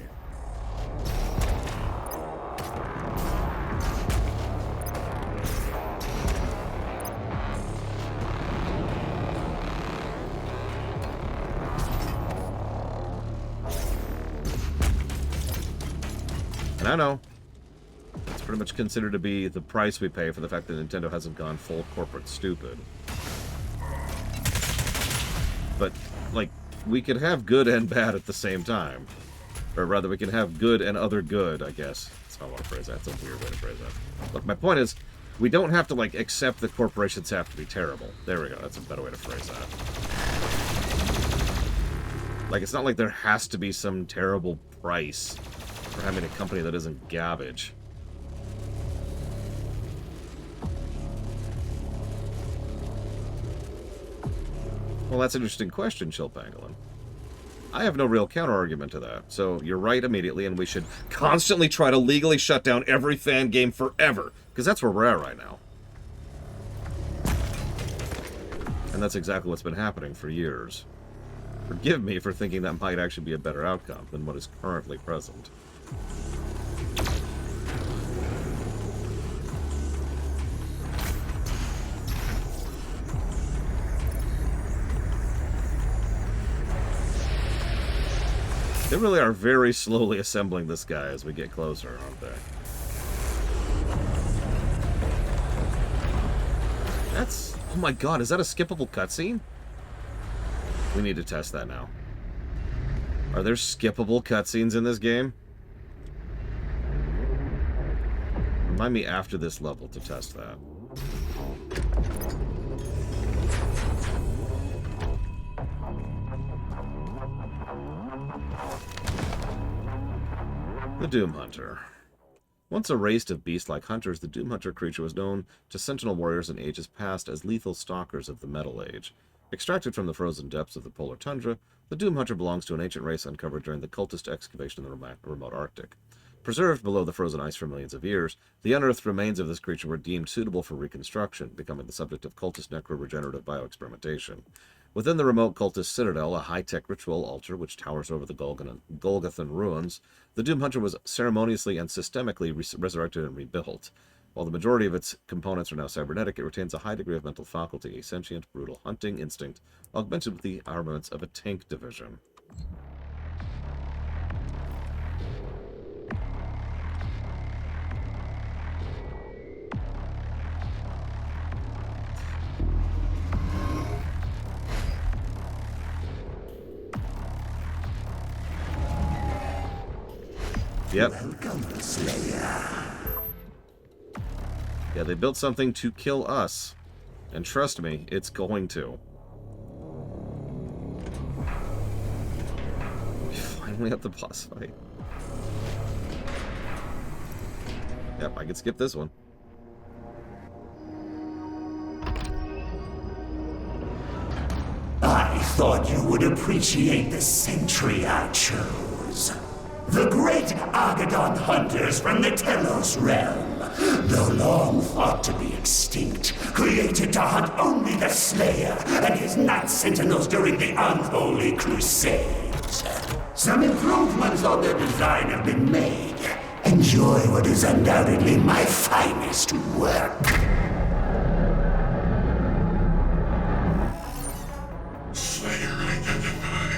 And I know it's pretty much considered to be the price we pay for the fact that Nintendo hasn't gone full corporate stupid. But, like, we could have good and bad at the same time. Or rather, we can have good and other good, I guess. That's how I want to phrase that. That's a weird way to phrase that. Look, my point is, we don't have to, like, accept that corporations have to be terrible. There we go. That's a better way to phrase that. Like, it's not like there has to be some terrible price for having a company that isn't garbage. Well, that's an interesting question, Chill Pangolin. I have no real counter-argument to that. So, you're right immediately, and we should constantly try to legally shut down every fan game forever. Because that's where we're at right now. And that's exactly what's been happening for years. Forgive me for thinking that might actually be a better outcome than what is currently present. They really are very slowly assembling this guy as we get closer, aren't they? That's... oh my god, is that a skippable cutscene? We need to test that now. Are there skippable cutscenes in this game? Remind me after this level to test that. The Doom Hunter. Once a race of beast-like hunters, the Doom Hunter creature was known to Sentinel warriors in ages past as lethal stalkers of the Metal Age. Extracted from the frozen depths of the polar tundra, the Doom Hunter belongs to an ancient race uncovered during the cultist excavation in the remote Arctic. Preserved below the frozen ice for millions of years, the unearthed remains of this creature were deemed suitable for reconstruction, becoming the subject of cultist necro-regenerative bioexperimentation. Within the remote cultist citadel, a high-tech ritual altar which towers over the Golgothan ruins, the Doom Hunter was ceremoniously and systemically resurrected and rebuilt. While the majority of its components are now cybernetic, it retains a high degree of mental faculty, a sentient, brutal hunting instinct, augmented with the armaments of a tank division. Yep. Welcome, Slayer. Yeah, they built something to kill us. And trust me, it's going to. We finally have the boss fight. Yep, I can skip this one. I thought you would appreciate the sentry I chose. The great Argadon hunters from the Telos realm, though long thought to be extinct, created to hunt only the Slayer and his Night Sentinels during the Unholy Crusades. Some improvements on their design have been made. Enjoy what is undoubtedly my finest work. Slayer identified.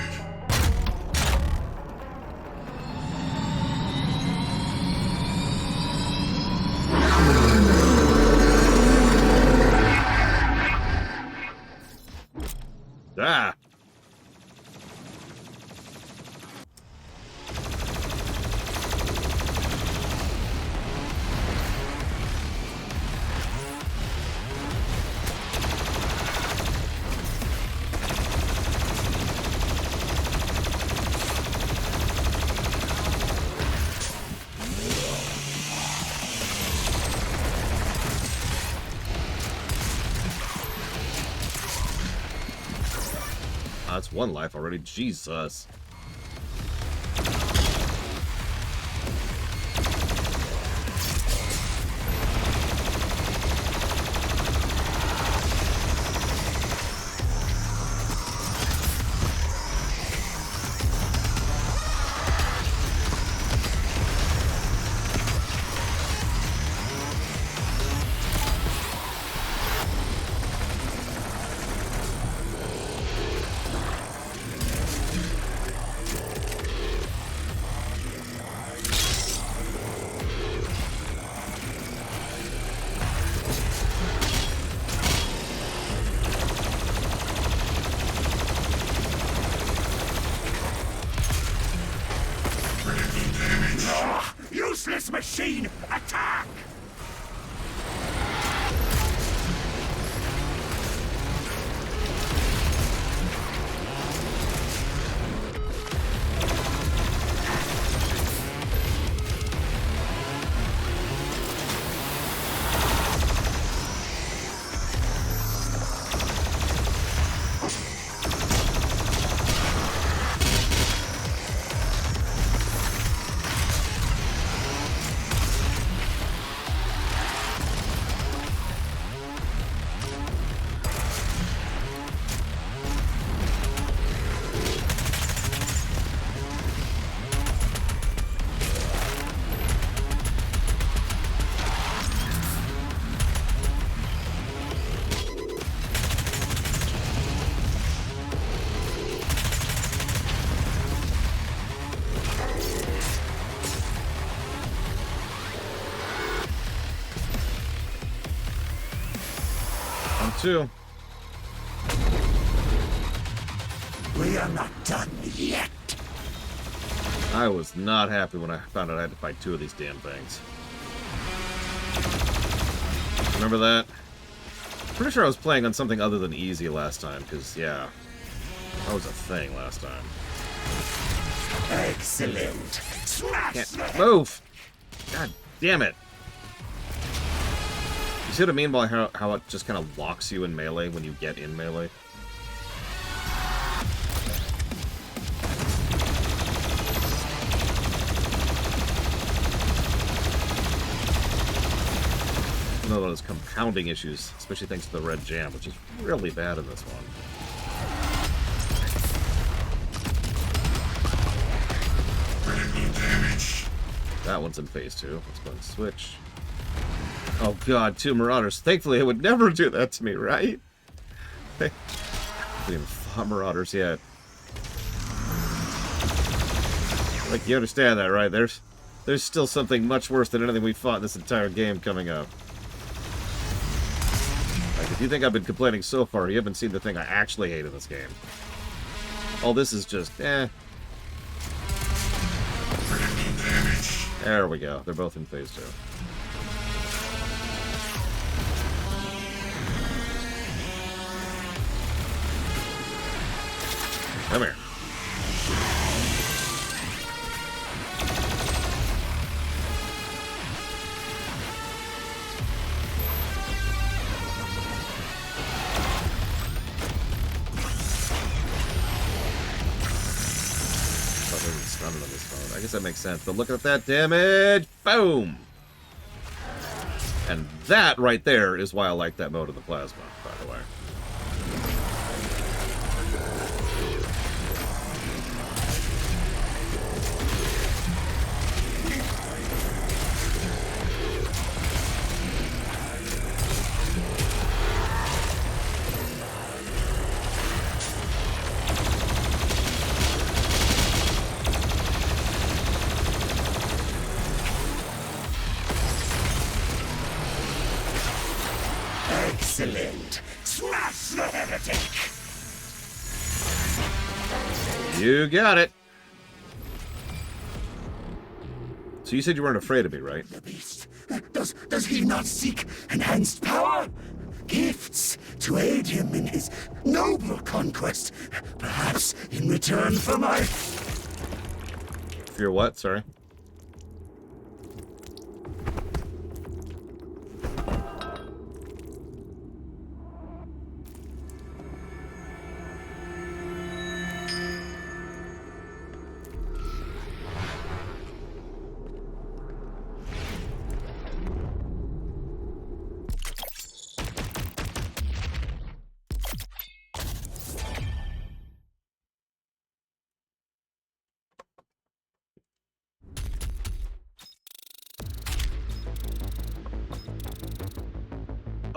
Ah! one life already. Jesus. Useless machine, attack! Too. We are not done yet. I was not happy when I found out I had to fight 2 of these damn things. Remember that? Pretty sure I was playing on something other than easy last time, because, yeah, that was a thing last time. Excellent. Smash Can't move! God damn it! You see what I mean by how it just kind of locks you in melee when you get in melee? One of those compounding issues, especially thanks to the red jam, which is really bad in this one. That one's in phase 2. Let's go and switch. Oh god, 2 Marauders. Thankfully, it would never do that to me, right? I haven't even fought Marauders yet. Like, you understand that, right? There's still something much worse than anything we fought in this entire game coming up. Like, if you think I've been complaining so far, you haven't seen the thing I actually hate in this game. All this is just, eh. There we go. They're both in phase 2. Come here. I guess that makes sense, but look at that damage! Boom! And that right there is why I like that mode of the plasma, by the way. Excellent. Smash the heretic. You got it. So you said you weren't afraid of me, right? The beast. Does he not seek enhanced power? Gifts to aid him in his noble conquest. Perhaps in return for my... For your what? Sorry.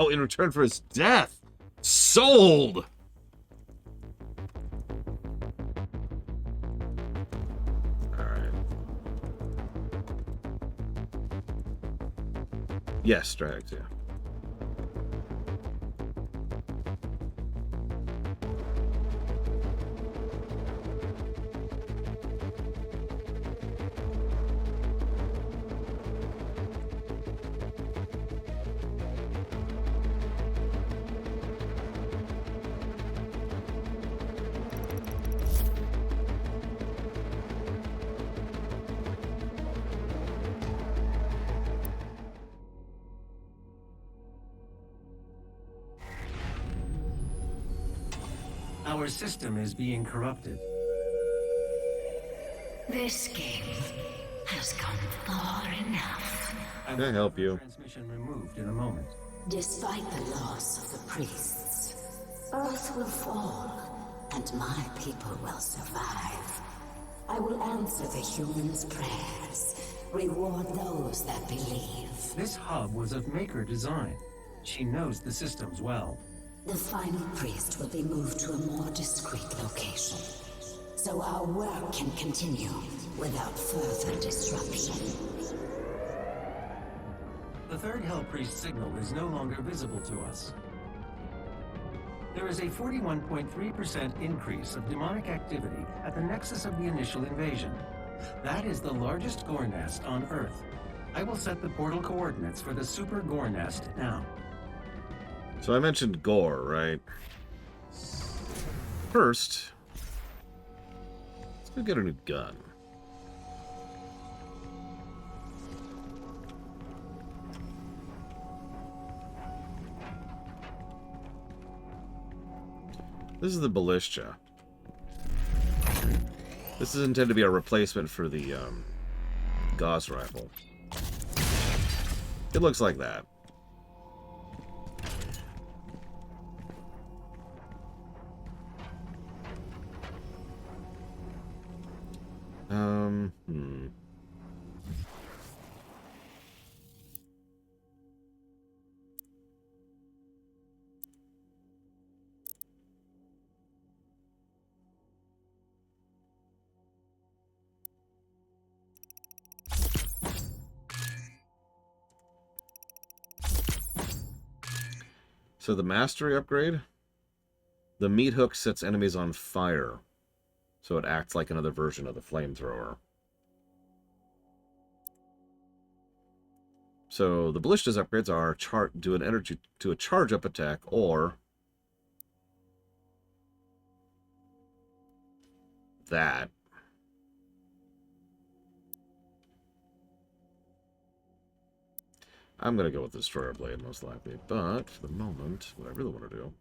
Oh, in return for his death. Sold! Alright. Yes, Drags, yeah. Our system is being corrupted. This game has come far enough. Can I help you? Transmission removed in a moment. Despite the loss of the priests, Earth will fall, and my people will survive. I will answer the humans' prayers, reward those that believe. This hub was of Maker design. She knows the systems well. The final priest will be moved to a more discreet location, so our work can continue without further disruption. The third Hell Priest signal is no longer visible to us. There is a 41.3% increase of demonic activity at the nexus of the initial invasion. That is the largest gore nest on Earth. I will set the portal coordinates for the super gore nest now. So I mentioned gore, right? First, let's go get a new gun. This is the Ballista. This is intended to be a replacement for the Gauss rifle. It looks like that. So the mastery upgrade, the meat hook sets enemies on fire, so it acts like another version of the flamethrower. So the ballista's upgrades are do an energy to a charge up attack, or that. I'm going to go with the Destroyer Blade, most likely. But, for the moment, what I really want to do...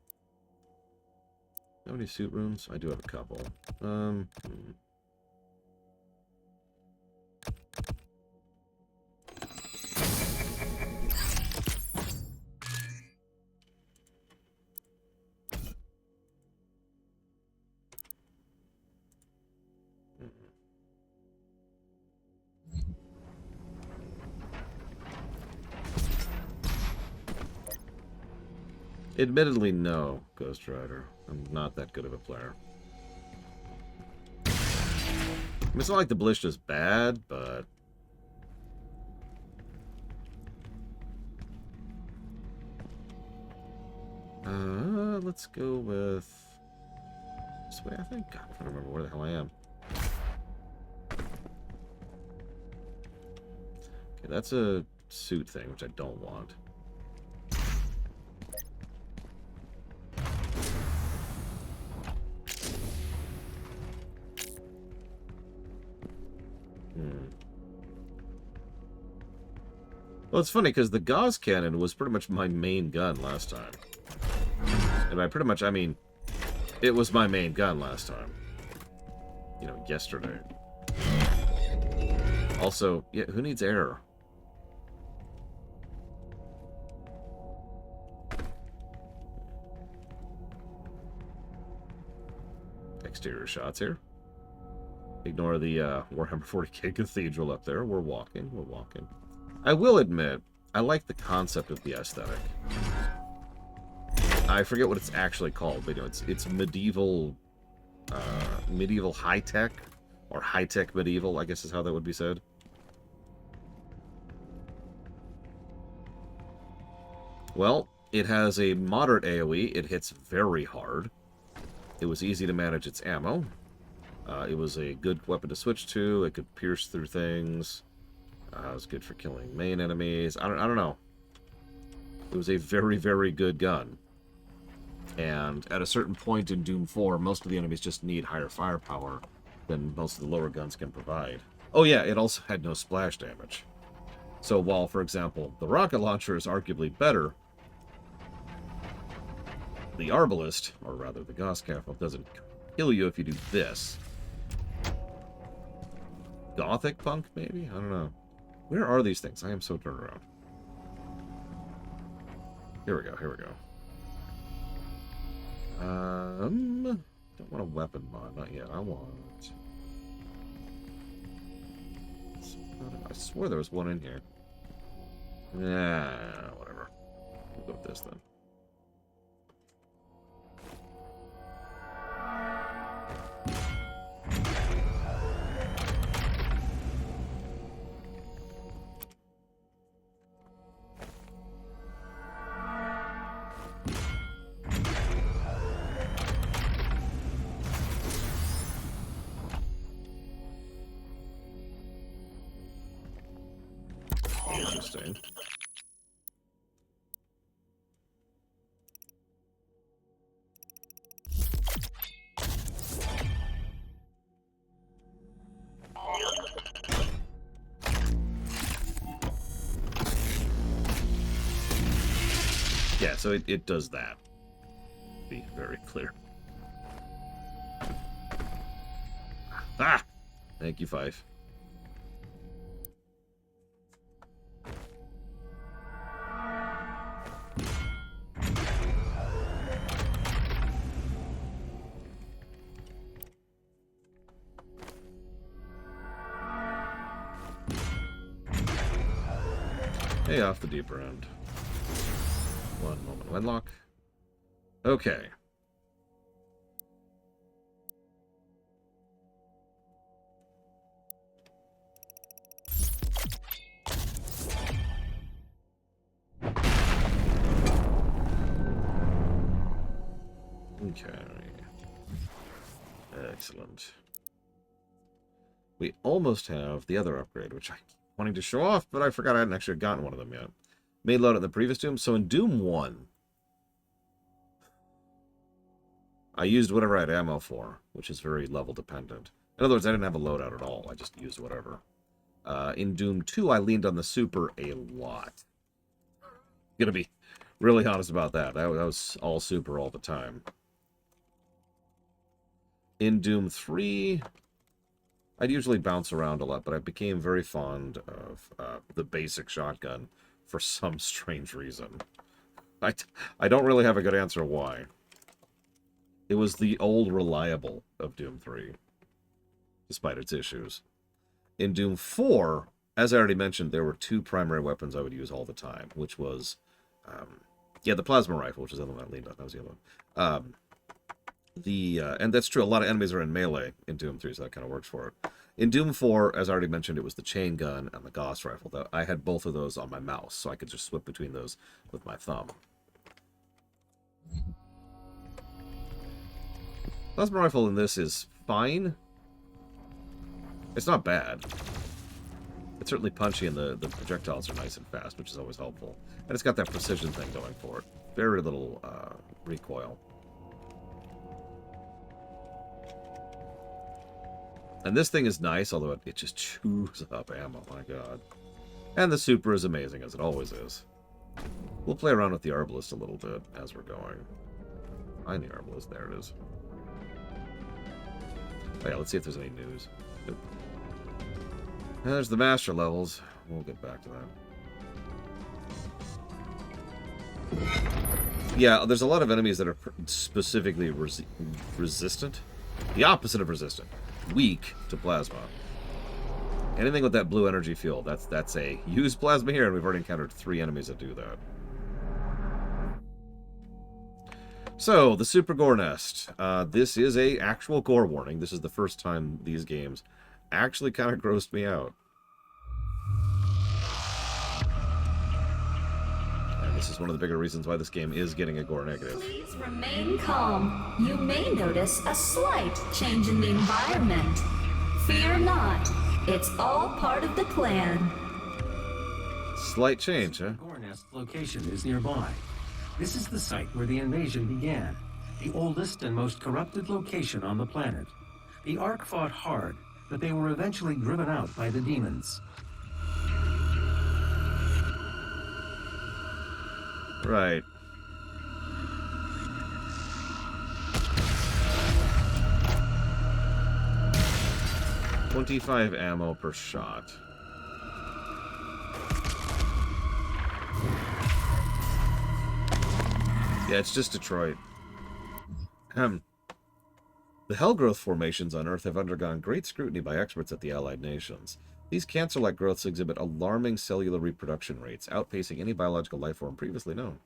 How many suit runes? I do have a couple. Admittedly, no, Ghost Rider. I'm not that good of a player. I mean, it's not like the Ballista's bad, but... let's go with... this way, I think? God, I don't remember where the hell I am. Okay, that's a suit thing, which I don't want. Well, it's funny, because the Gauss cannon was pretty much my main gun last time. And by pretty much, I mean, it was my main gun last time. You know, yesterday. Also, yeah, who needs air? Exterior shots here. Ignore the Warhammer 40k Cathedral up there. We're walking, we're walking. I will admit, I like the concept of the aesthetic. I forget what it's actually called, but you know, it's medieval, medieval high tech, or high tech medieval, I guess is how that would be said. Well, it has a moderate AoE. It hits very hard. It was easy to manage its ammo. It was a good weapon to switch to. It could pierce through things. It was good for killing main enemies. I don't know. It was a very, very good gun. And at a certain point in Doom 4, most of the enemies just need higher firepower than most of the lower guns can provide. Oh yeah, it also had no splash damage. So while, for example, the rocket launcher is arguably better, the Arbalist, or rather the Gauss Catapult, doesn't kill you if you do this. Gothic Punk, maybe? I don't know. Where are these things? I am so turned around. Here we go, here we go. Don't want a weapon mod, not yet. I want... I swore there was one in here. Nah, whatever. We'll go with this then. Interesting. Yeah, so it does that. Be very clear. Ah! Thank you, Fife. Hey, off the deeper end. One moment, Wenlock. Okay. Okay. Excellent. We almost have the other upgrade, which I keep wanting to show off, but I forgot I hadn't actually gotten one of them yet. Made load in the previous Doom. So in Doom 1, I used whatever I had ammo for, which is very level dependent. In other words, I didn't have a loadout at all. I just used whatever. In Doom 2, I leaned on the super a lot. Gonna be really honest about that. That was all super all the time. In Doom 3, I'd usually bounce around a lot, but I became very fond of the basic shotgun for some strange reason. I don't really have a good answer why. It was the old reliable of Doom 3, despite its issues. In Doom 4, as I already mentioned, there were two primary weapons I would use all the time, which was, yeah, the plasma rifle, which is the other one I leaned on. That was the other one. And that's true, a lot of enemies are in melee in Doom 3, so that kind of works for it. In Doom 4, as I already mentioned, it was the chain gun and the Gauss rifle. I had both of those on my mouse, so I could just swip between those with my thumb. Plasma rifle in this is fine. It's not bad. It's certainly punchy, and the projectiles are nice and fast, which is always helpful. And it's got that precision thing going for it. Very little recoil. And this thing is nice, although it just chews up ammo, my god. And the super is amazing, as it always is. We'll play around with the Arbalist a little bit as we're going. Find the Arbalist, there it is. Oh yeah, let's see if there's any news. Good. And there's the master levels. We'll get back to that. Yeah, there's a lot of enemies that are specifically resistant. The opposite of resistant. Weak to plasma. Anything with that blue energy field, that's a use plasma here, and we've already encountered 3 enemies that do that. So, the Super Gore Nest. This is a actual gore warning. This is the first time these games actually kind of grossed me out. And this is one of the bigger reasons why this game is getting a gore negative. Please remain calm. You may notice a slight change in the environment. Fear not. It's all part of the plan. Slight change, huh? Gore Nest location is nearby. This is the site where the invasion began, the oldest and most corrupted location on the planet. The Ark fought hard, but they were eventually driven out by the demons. Right. $25 ammo per shot. Yeah, it's just Detroit. The Hellgrowth formations on Earth have undergone great scrutiny by experts at the Allied nations. These cancer-like growths exhibit alarming cellular reproduction rates, outpacing any biological life form previously known.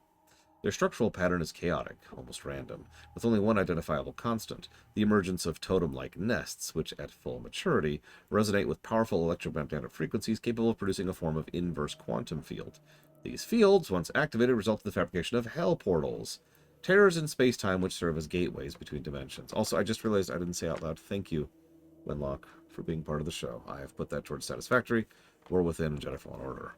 Their structural pattern is chaotic, almost random, with only one identifiable constant, the emergence of totem-like nests, which, at full maturity, resonate with powerful electromagnetic frequencies capable of producing a form of inverse quantum field. These fields, once activated, result in the fabrication of hell portals, terrors in space-time which serve as gateways between dimensions. Also, I just realized I didn't say out loud, thank you, Wenlock, for being part of the show. I have put that towards Satisfactory, or within Jedi Fallen Order.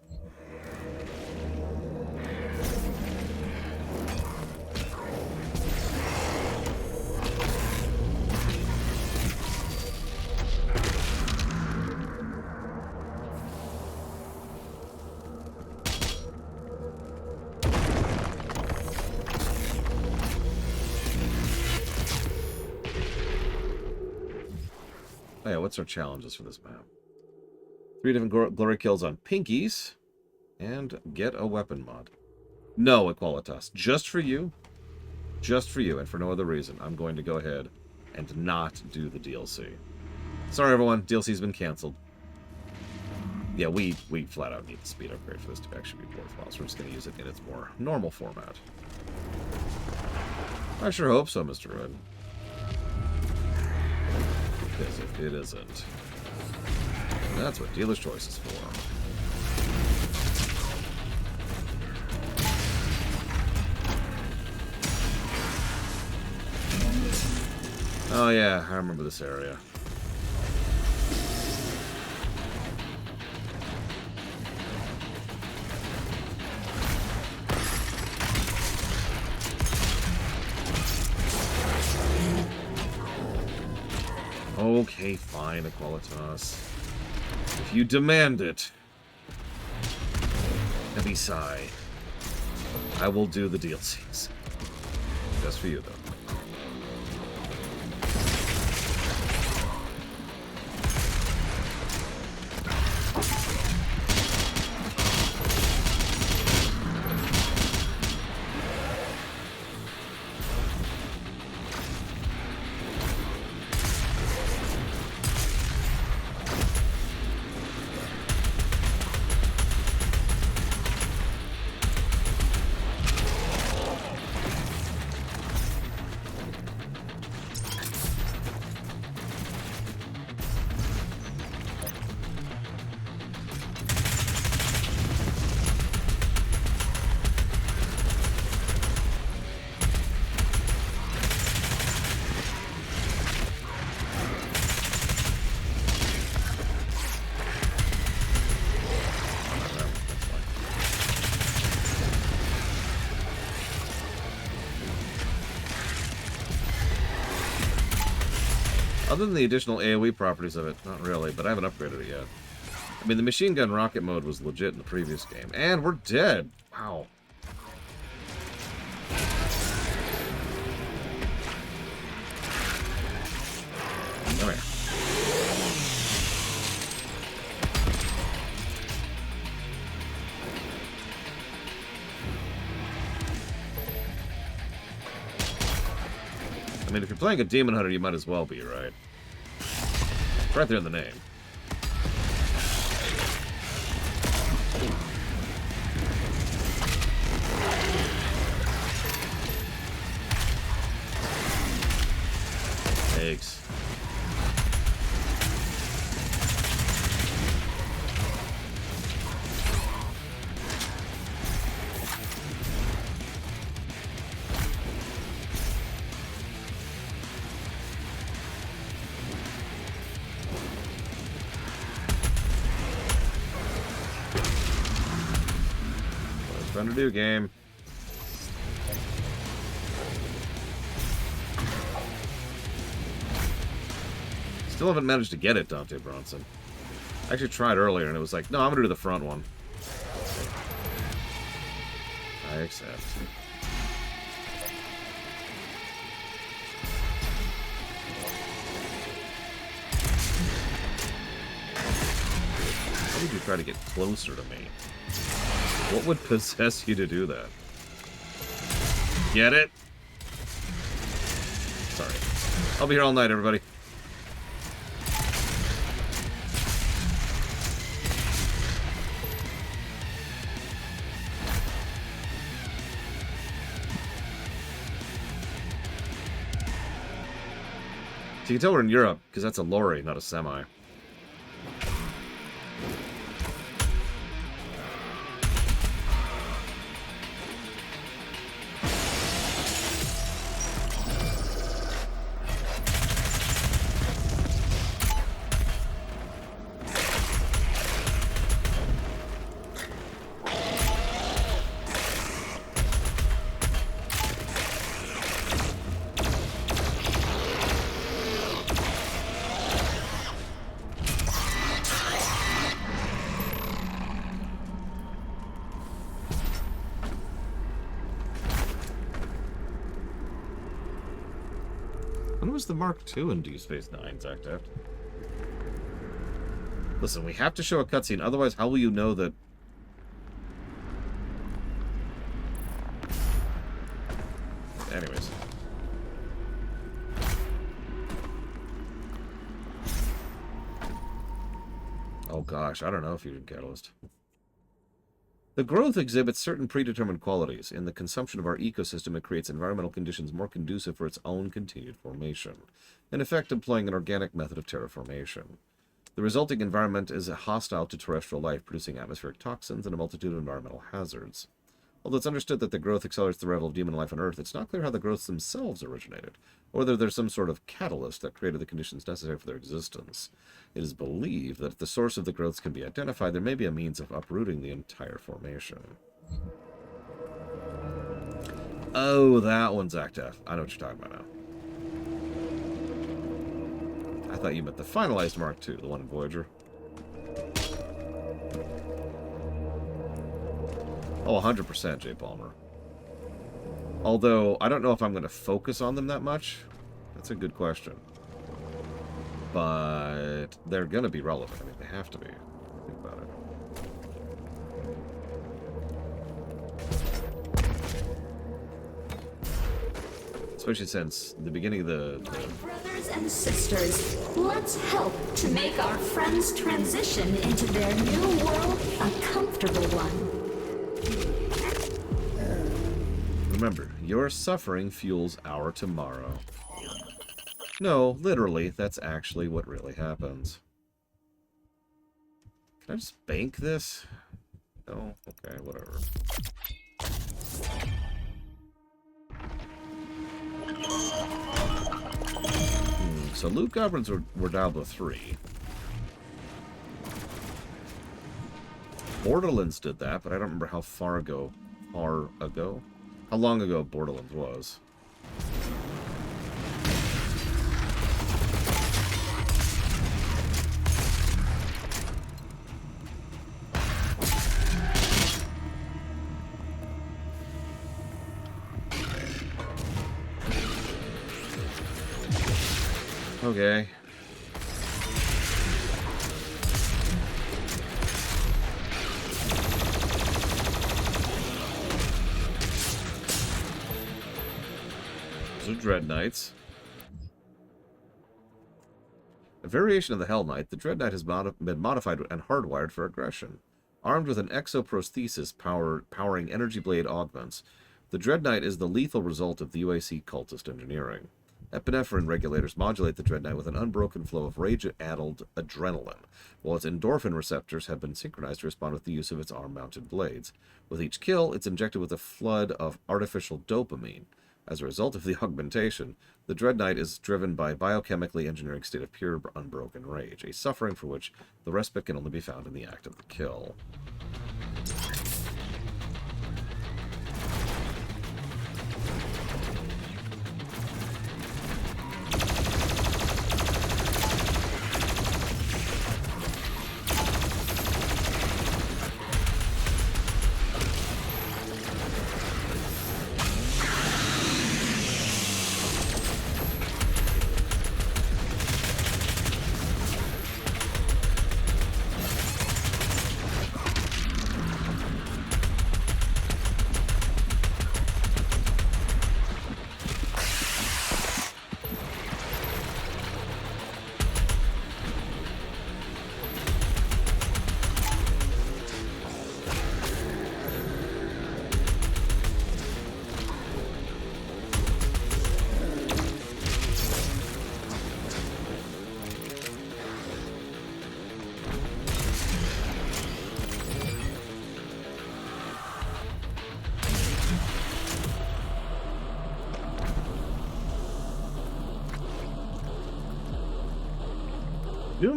Oh yeah, what's our challenges for this map? 3 different glory kills on Pinkies, and get a weapon mod. No, Equalitas. Just for you, and for no other reason, I'm going to go ahead and not do the DLC. Sorry, everyone. DLC's been canceled. Yeah, we flat out need the speed upgrade for this to actually be worthwhile, so we're just going to use it in its more normal format. I sure hope so, Mr. Red. Because if it isn't, that's what Dealer's Choice is for. Oh yeah, I remember this area. Okay, fine, Equalitas. If you demand it, heavy sigh, I will do the DLCs. Just for you, though. Other than the additional AoE properties of it, not really, but I haven't upgraded it yet. I mean, the machine gun rocket mode was legit in the previous game. And we're dead! Wow. Come here. I mean, if you're playing a Demon Hunter, you might as well be, right? It's right there in the name. Trying to do, game. Still haven't managed to get it, Dante Bronson. I actually tried earlier, and it was like, no, I'm going to do the front one. I accept. Why would you try to get closer to me? What would possess you to do that? Get it? Sorry. I'll be here all night, everybody. So you can tell we're in Europe, because that's a lorry, not a semi. When was the Mark II in Deep Space Nine, Zach Deft? Listen, we have to show a cutscene, otherwise how will you know that... Anyways. Oh gosh, I don't know, Fusion Catalyst. The growth exhibits certain predetermined qualities. In the consumption of our ecosystem, it creates environmental conditions more conducive for its own continued formation, in effect employing an organic method of terraformation. The resulting environment is hostile to terrestrial life, producing atmospheric toxins and a multitude of environmental hazards. Although it's understood that the growth accelerates the arrival of demon life on Earth, it's not clear how the growths themselves originated, or whether there's some sort of catalyst that created the conditions necessary for their existence. It is believed that if the source of the growths can be identified, there may be a means of uprooting the entire formation. Oh, that one's Actef. I know what you're talking about now. I thought you meant the finalized Mark II, the one in Voyager. Oh, 100%, Jay Palmer. Although, I don't know if I'm going to focus on them that much. That's a good question. But they're going to be relevant. I mean, they have to be. Think about it. Especially since the beginning of the... Brothers and sisters, let's help to make our friends' transition into their new world a comfortable one. Remember, your suffering fuels our tomorrow. No, literally, that's actually what really happens. Can I just bank this? No? Okay, whatever. So loot goblins were down to 3. Borderlands did that, but I don't remember how far ago. How long ago Borderlands was. Okay. Those are Dread Knights. A variation of the Hell Knight, the Dread Knight has been modified and hardwired for aggression. Armed with an exoprosthesis powering energy blade augments, the Dread Knight is the lethal result of the UAC cultist engineering. Epinephrine regulators modulate the Dread Knight with an unbroken flow of rage-addled adrenaline, while its endorphin receptors have been synchronized to respond with the use of its arm-mounted blades. With each kill, it's injected with a flood of artificial dopamine. As a result of the augmentation, the Dread Knight is driven by a biochemically engineering state of pure, unbroken rage, a suffering for which the respite can only be found in the act of the kill.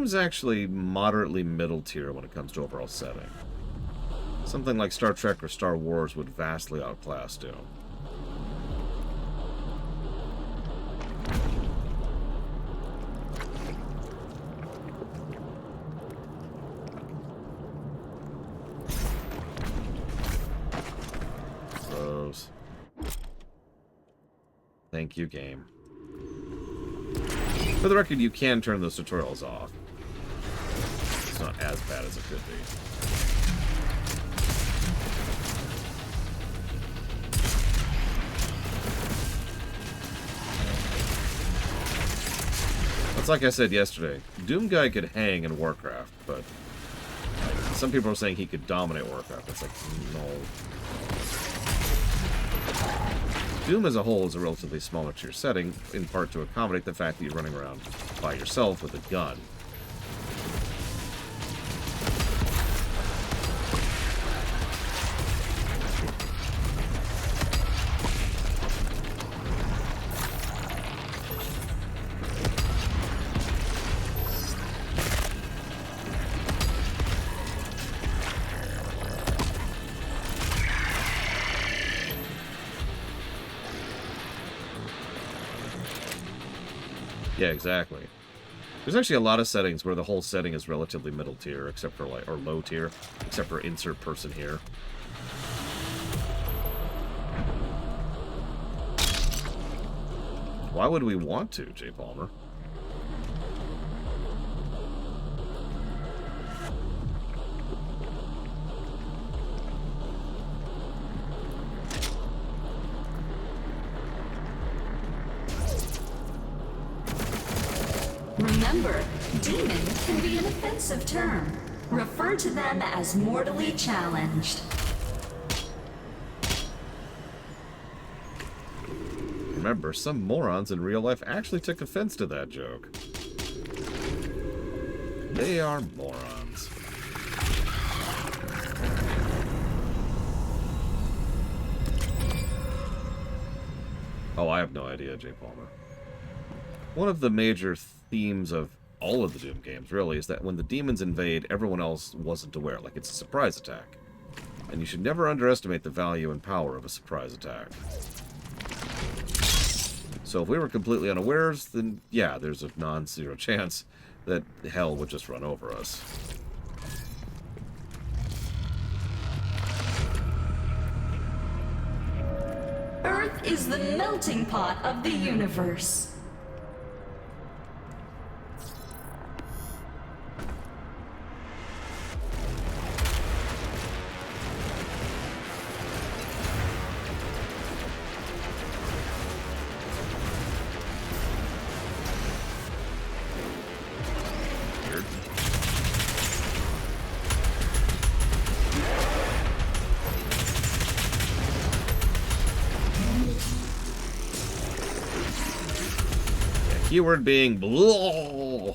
Doom's actually moderately middle tier when it comes to overall setting. Something like Star Trek or Star Wars would vastly outclass Doom. Close. Thank you, game. For the record, you can turn those tutorials off. It's not as bad as it could be. It's like I said yesterday, Doom Guy could hang in Warcraft, but some people are saying he could dominate Warcraft. It's like, no. Doom as a whole is a relatively smaller tier setting, in part to accommodate the fact that you're running around by yourself with a gun. Yeah, exactly. There's actually a lot of settings where the whole setting is relatively middle tier, except for like, or low tier, except for insert person here. Why would we want to, Jay Palmer? Remember, demon can be an offensive term. Refer to them as mortally challenged. Remember, some morons in real life actually took offense to that joke. They are morons. Oh, I have no idea, Jay Palmer. One of the major themes of all of the Doom games, really, is that when the demons invade, everyone else wasn't aware. Like, it's a surprise attack. And you should never underestimate the value and power of a surprise attack. So if we were completely unawares, then yeah, there's a non-zero chance that hell would just run over us. Earth is the melting pot of the universe. Keyword being blah.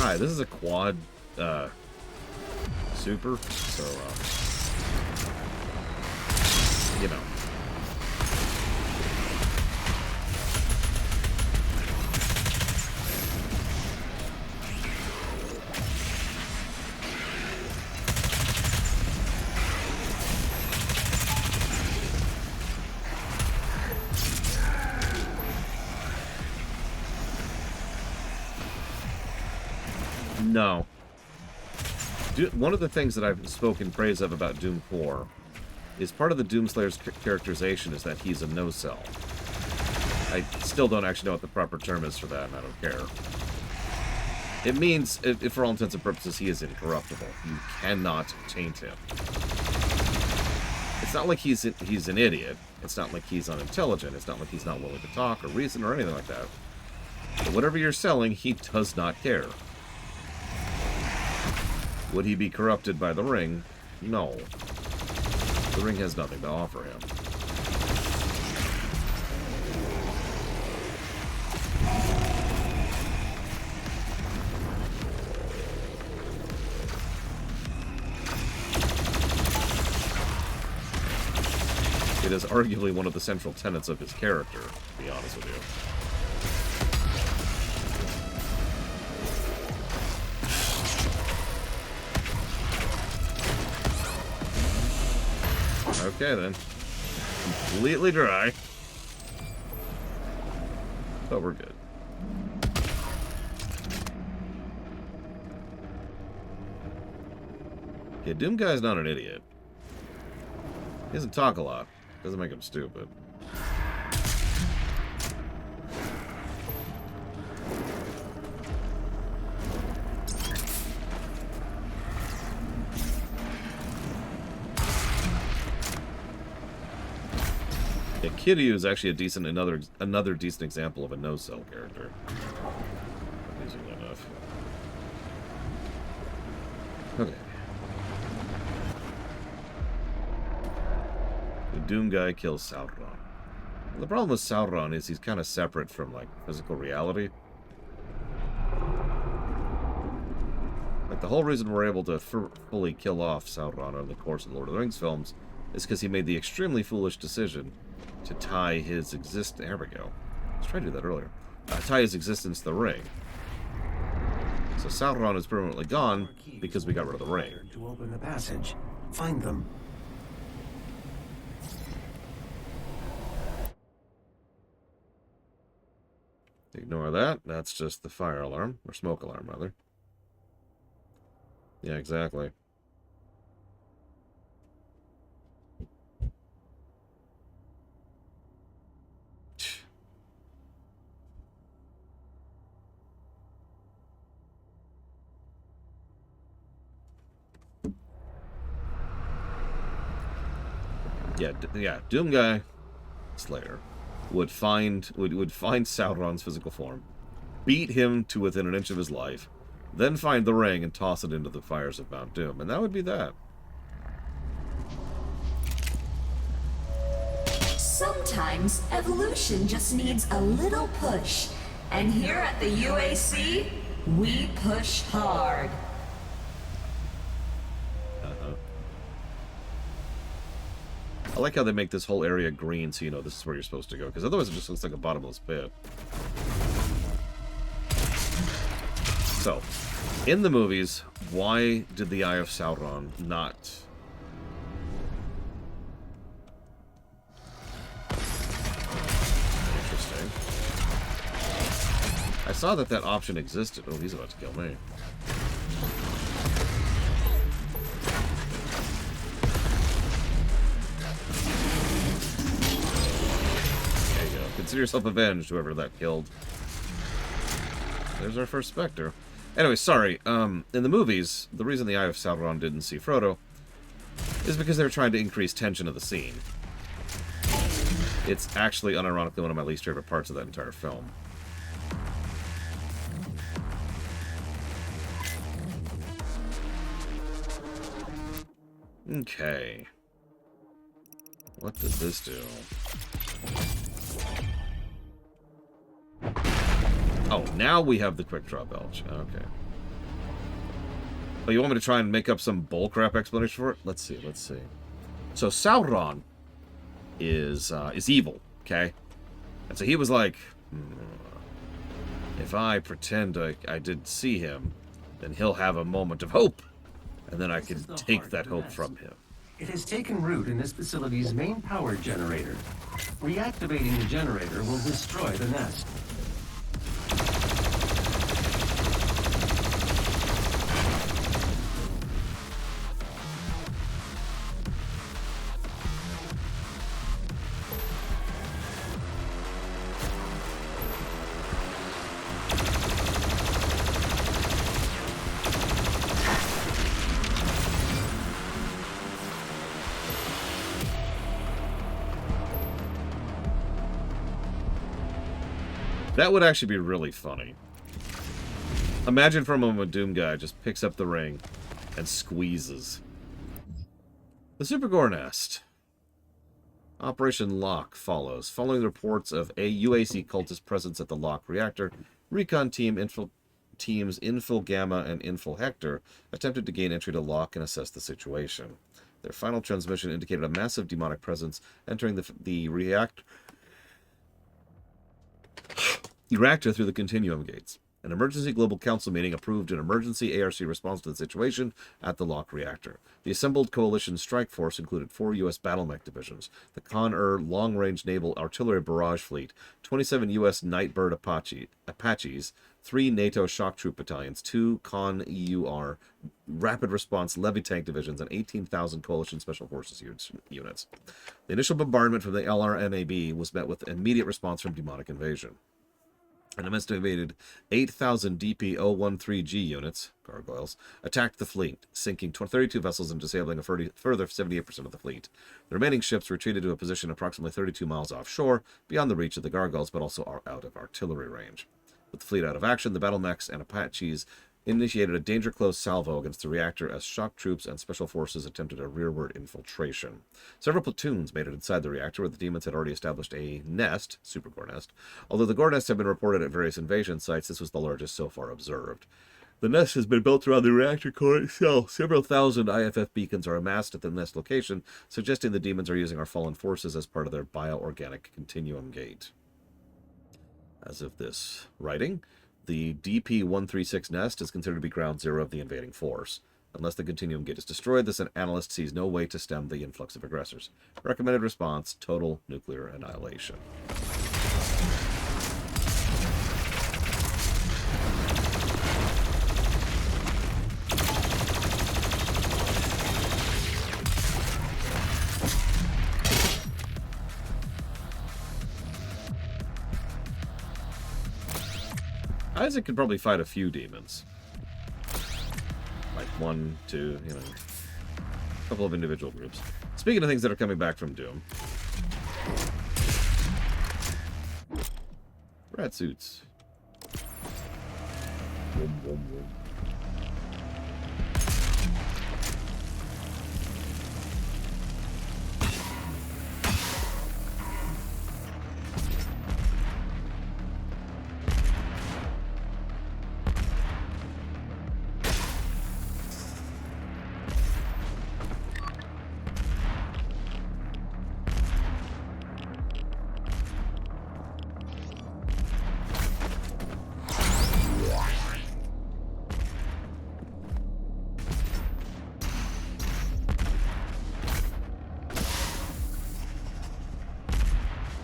Hi, this is a quad super, so you know. No. One of the things that I've spoken praise of about Doom 4 is part of the Doomslayer's characterization is that he's a no-cell. I still don't actually know what the proper term is for that, and I don't care. It means, for all intents and purposes, he is incorruptible. You cannot taint him. It's not like he's an idiot. It's not like he's unintelligent. It's not like he's not willing to talk or reason or anything like that. But whatever you're selling, he does not care. Would he be corrupted by the ring? No. The ring has nothing to offer him. It is arguably one of the central tenets of his character, to be honest with you. Okay then. Completely dry. But we're good. Yeah, Doom Guy's not an idiot. He doesn't talk a lot. Doesn't make him stupid. Yeah, Kiryu is actually a decent another decent example of a no-cell character. Easily enough. Okay. The Doom Guy kills Sauron. The problem with Sauron is he's kind of separate from, like, physical reality. Like, the whole reason we're able to fully kill off Sauron over the course of the Lord of the Rings films is because he made the extremely foolish decision to tie his there we go. I was trying to do that earlier. Tie his existence to the ring. So Sauron is permanently gone because we got rid of the ring. To open the passage, find them. Ignore that. That's just the fire alarm. Or smoke alarm, rather. Yeah, exactly. Yeah, Doom Guy Slayer would find Sauron's physical form, beat him to within an inch of his life, then find the ring and toss it into the fires of Mount Doom, and that would be that. Sometimes evolution just needs a little push, and here at the UAC, we push hard. I like how they make this whole area green so you know this is where you're supposed to go, because otherwise it just looks like a bottomless pit. So, in the movies, why did the Eye of Sauron not... Interesting. I saw that option existed. Oh, he's about to kill me. Consider yourself avenged, whoever that killed. There's our first Spectre. Anyway, sorry. In the movies, the reason the Eye of Sauron didn't see Frodo is because they were trying to increase tension of the scene. It's actually, unironically, one of my least favorite parts of that entire film. Okay. What does this do? Oh, now we have the quick draw belch. Okay. Oh, you want me to try and make up some bullcrap explanation for it? Let's see. So Sauron is evil, okay? And so he was like, if I pretend I did see him, then he'll have a moment of hope, and then I can take that hope from him. It has taken root in this facility's main power generator. Reactivating the generator will destroy the nest. That would actually be really funny. Imagine for a moment a Doom guy just picks up the ring and squeezes. The Super Gore Nest. Operation Lock follows. Following the reports of a UAC cultist presence at the Lock reactor, recon teams Infil Gamma and Infil Hector attempted to gain entry to Lock and assess the situation. Their final transmission indicated a massive demonic presence entering the reactor through the Continuum gates. An emergency global council meeting approved an emergency ARC response to the situation at the Lock reactor. The assembled coalition strike force included 4 U.S. battlemech divisions, the Con-Ur long-range naval artillery barrage fleet, 27 U.S. Nightbird Apaches, 3 NATO shock troop battalions, 2 Con-EUR rapid response levy tank divisions, and 18,000 coalition special forces units. The initial bombardment from the LRNAB was met with immediate response from demonic invasion. An estimated 8,000 DP-013G units, gargoyles, attacked the fleet, sinking 32 vessels and disabling a further 78% of the fleet. The remaining ships retreated to a position approximately 32 miles offshore, beyond the reach of the gargoyles, but also out of artillery range. With the fleet out of action, the battlemechs and Apaches initiated a danger-close salvo against the reactor as shock troops and special forces attempted a rearward infiltration. Several platoons made it inside the reactor where the demons had already established a nest, Super Gore Nest. Although the Gore Nests have been reported at various invasion sites, this was the largest so far observed. The nest has been built around the reactor core itself. Several thousand IFF beacons are amassed at the nest location, suggesting the demons are using our fallen forces as part of their bioorganic continuum gate. As of this writing, the DP-136 nest is considered to be ground zero of the invading force. Unless the Continuum Gate is destroyed, this analyst sees no way to stem the influx of aggressors. Recommended response, total nuclear annihilation. Isaac could probably fight a few demons. Like 1, 2, a couple of individual groups. Speaking of things that are coming back from Doom. Rat suits. Wum, wum, wum.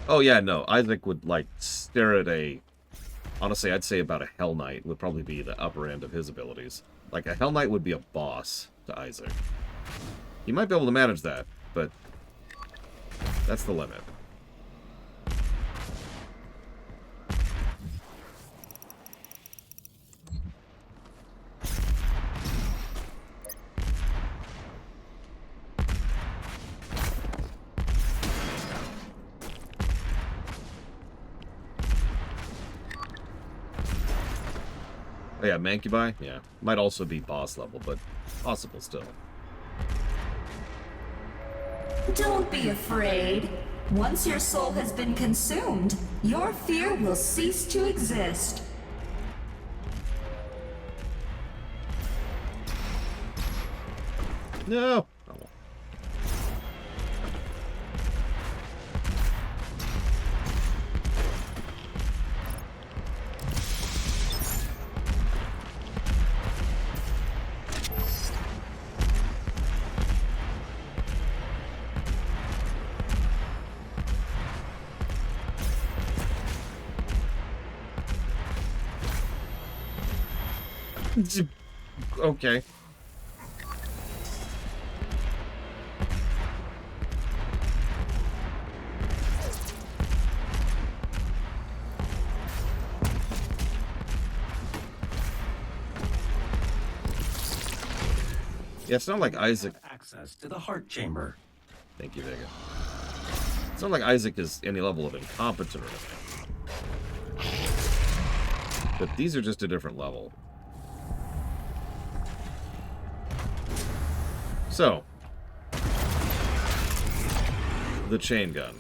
Oh yeah, no, Isaac would, like, stare at a... Honestly, I'd say about a Hell Knight would probably be the upper end of his abilities. Like, a Hell Knight would be a boss to Isaac. He might be able to manage that, but that's the limit. Oh yeah, Mancubi? Yeah. Might also be boss level, but possible still. Don't be afraid. Once your soul has been consumed, your fear will cease to exist. No! Oh, well. Okay. Yeah, it's not like Isaac... Access to the heart chamber. Thank you, Vega. It's not like Isaac is any level of incompetent or anything. But these are just a different level. So, the chain gun.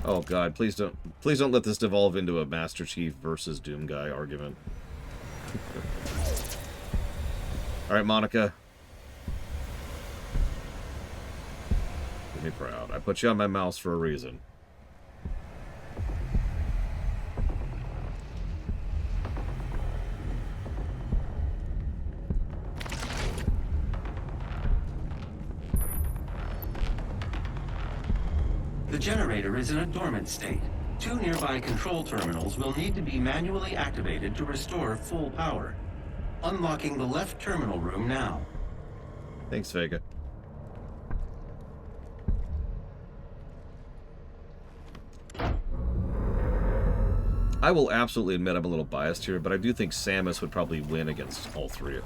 Oh god, please don't let this devolve into a Master Chief versus Doom Guy argument. Alright, Monica. Make me proud. I put you on my mouse for a reason. The generator is in a dormant state. 2 nearby control terminals will need to be manually activated to restore full power. Unlocking the left terminal room now. Thanks, Vega. I will absolutely admit I'm a little biased here, but I do think Samus would probably win against all three.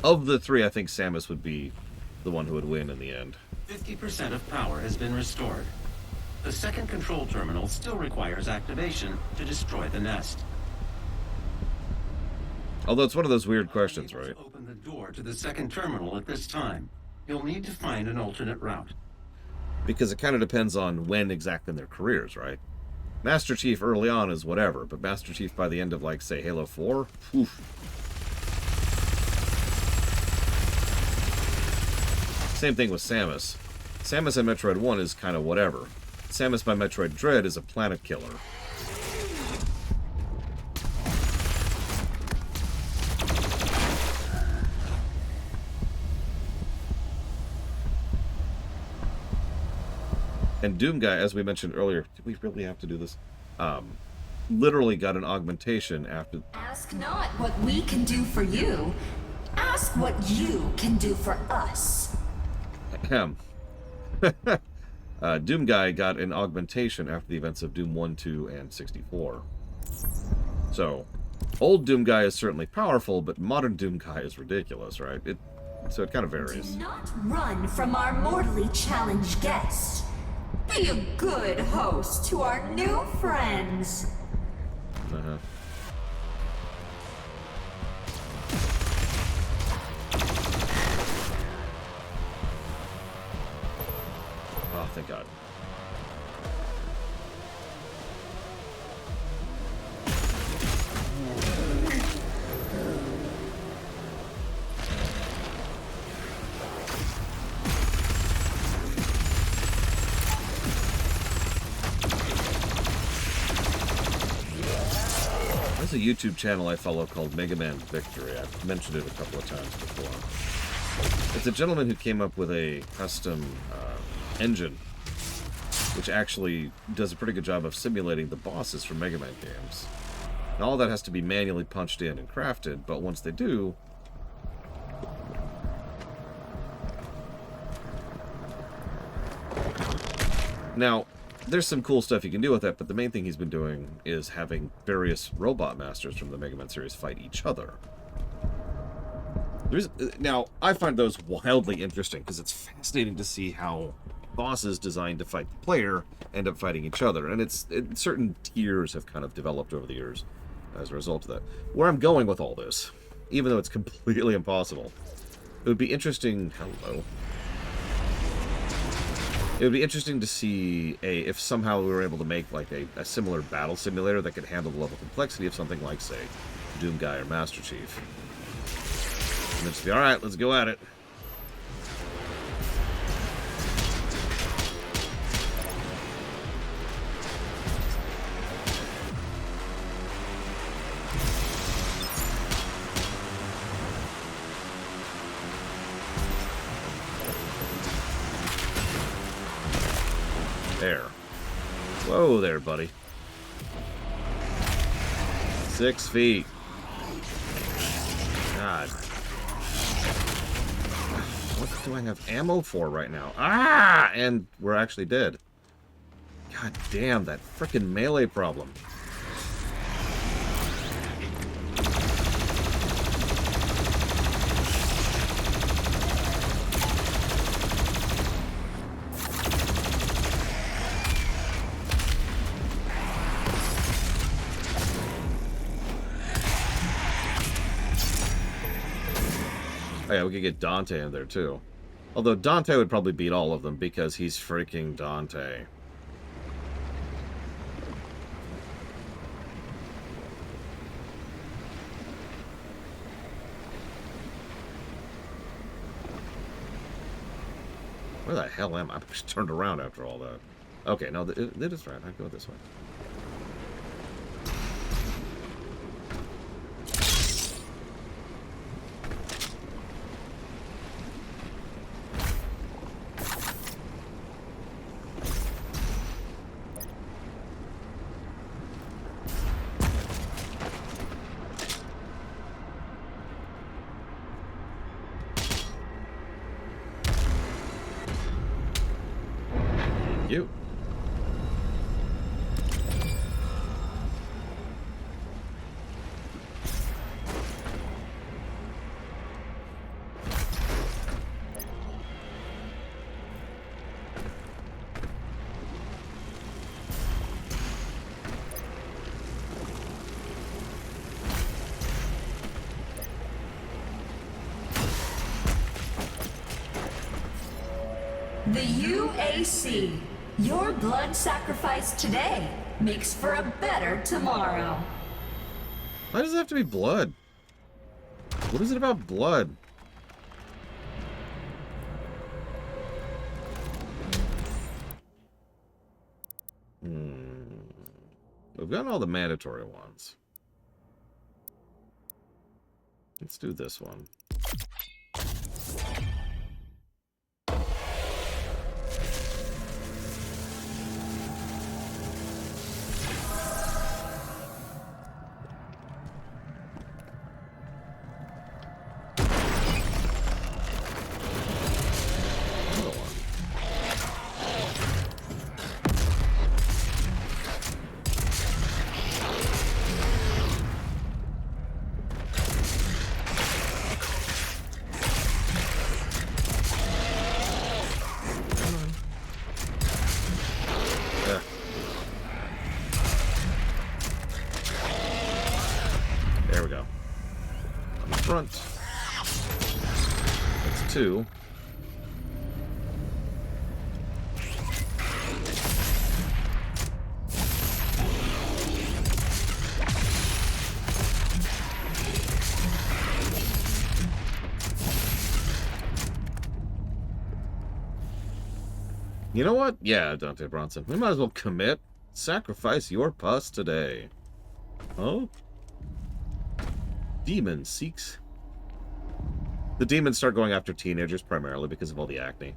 Of the three, I think Samus would be the one who would win in the end. 50% of power has been restored. The second control terminal still requires activation to destroy the nest. Although it's one of those weird questions, Unable right? to open the door to the second terminal at this time. You'll need to find an alternate route. Because it kind of depends on when exactly in their careers, right? Master Chief early on is whatever, but Master Chief by the end of, like, say, Halo 4? Oof. Same thing with Samus. Samus in Metroid 1 is kind of whatever. Samus by Metroid Dread is a planet killer. And Doom Guy, as we mentioned earlier, do we really have to do this? Literally got an augmentation after... Ask not what we can do for you. Ask what you can do for us. Ahem. Doom Guy got an augmentation after the events of Doom 1, 2, and 64. So, old Doom Guy is certainly powerful, but modern Doom Guy is ridiculous, right? So it kind of varies. Do not run from our mortally challenged guest. Be a good host to our new friends. Uh-huh. Oh, thank God. There's a YouTube channel I follow called Mega Man Victory. I've mentioned it a couple of times before. It's a gentleman who came up with a custom engine, which actually does a pretty good job of simulating the bosses from Mega Man games. And all that has to be manually punched in and crafted, but once they do... Now, there's some cool stuff you can do with that, but the main thing he's been doing is having various robot masters from the Mega Man series fight each other. Now, I find those wildly interesting, because it's fascinating to see how bosses designed to fight the player end up fighting each other, and certain tiers have kind of developed over the years as a result of that. Where I'm going with all this, even though it's completely impossible, it would be interesting... Hello. It would be interesting to see if somehow we were able to make like a similar battle simulator that could handle the level of complexity of something like, say, Doom Guy or Master Chief. And then just be, alright, let's go at it. There. Whoa there, buddy. 6 feet. God. What do I have ammo for right now? Ah! And we're actually dead. God damn, that frickin' melee problem. Oh, yeah, we could get Dante in there, too. Although Dante would probably beat all of them because he's freaking Dante. Where the hell am I? I just turned around after all that. Okay, no, it is right. I'd go this way. You. The UAC. Your blood sacrifice today makes for a better tomorrow. Why does it have to be blood? What is it about blood? We've gotten all the mandatory ones. Let's do this one. There we go. On the front. That's 2. You know what? Yeah, Dante Bronson. We might as well commit. Sacrifice your pus today. Oh? Demon seeks. The demons start going after teenagers primarily because of all the acne.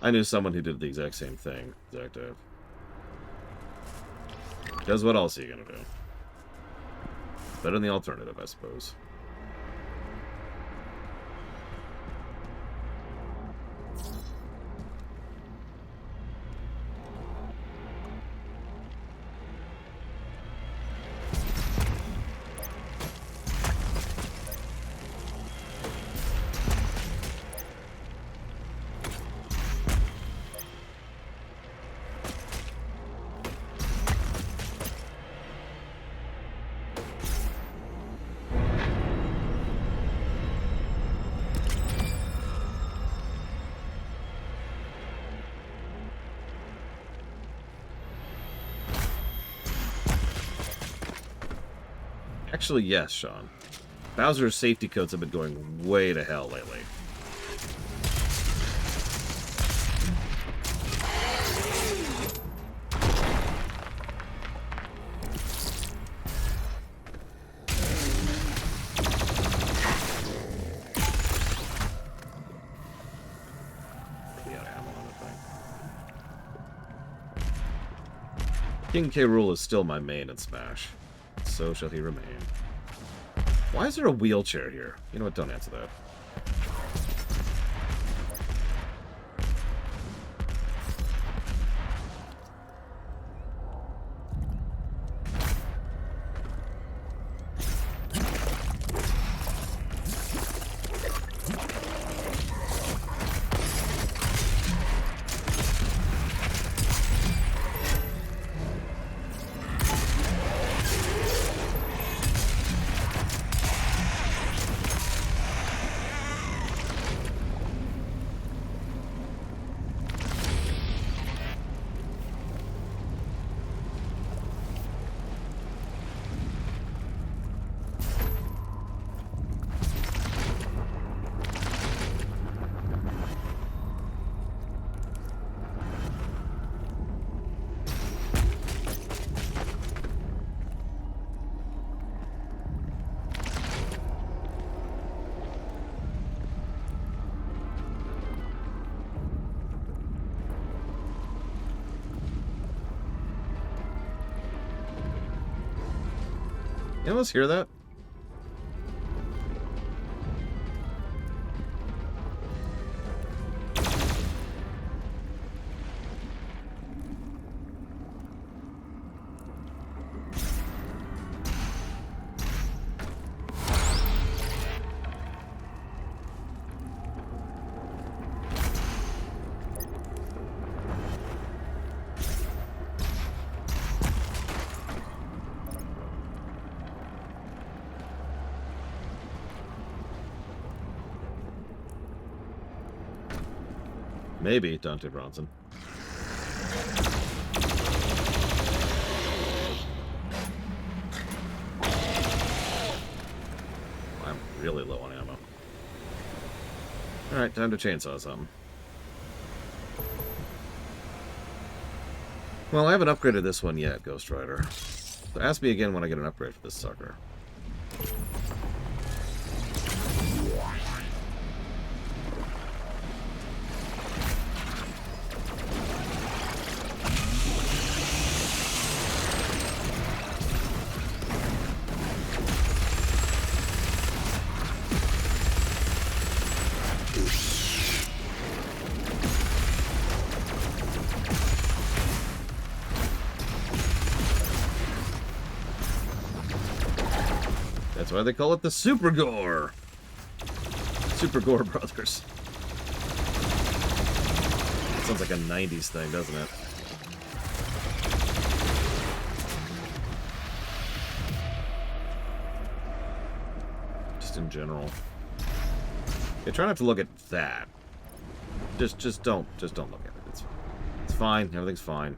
I knew someone who did the exact same thing, Zactave. Because what else are you gonna do? Better than the alternative, I suppose. Actually, yes, Sean. Bowser's safety codes have been going way to hell lately. King K. Rool is still my main in Smash. So shall he remain. Why is there a wheelchair here? You know what? Don't answer that. You almost hear that? Maybe Dante Bronson. I'm really low on ammo. Alright, time to chainsaw something. Well, I haven't upgraded this one yet, Ghost Rider. So ask me again when I get an upgrade for this sucker. That's why they call it the Super Gore. Super Gore Brothers. That sounds like a 90s thing, doesn't it? Just in general. Yeah, try not to look at that. Just don't look at it. It's fine. Everything's fine.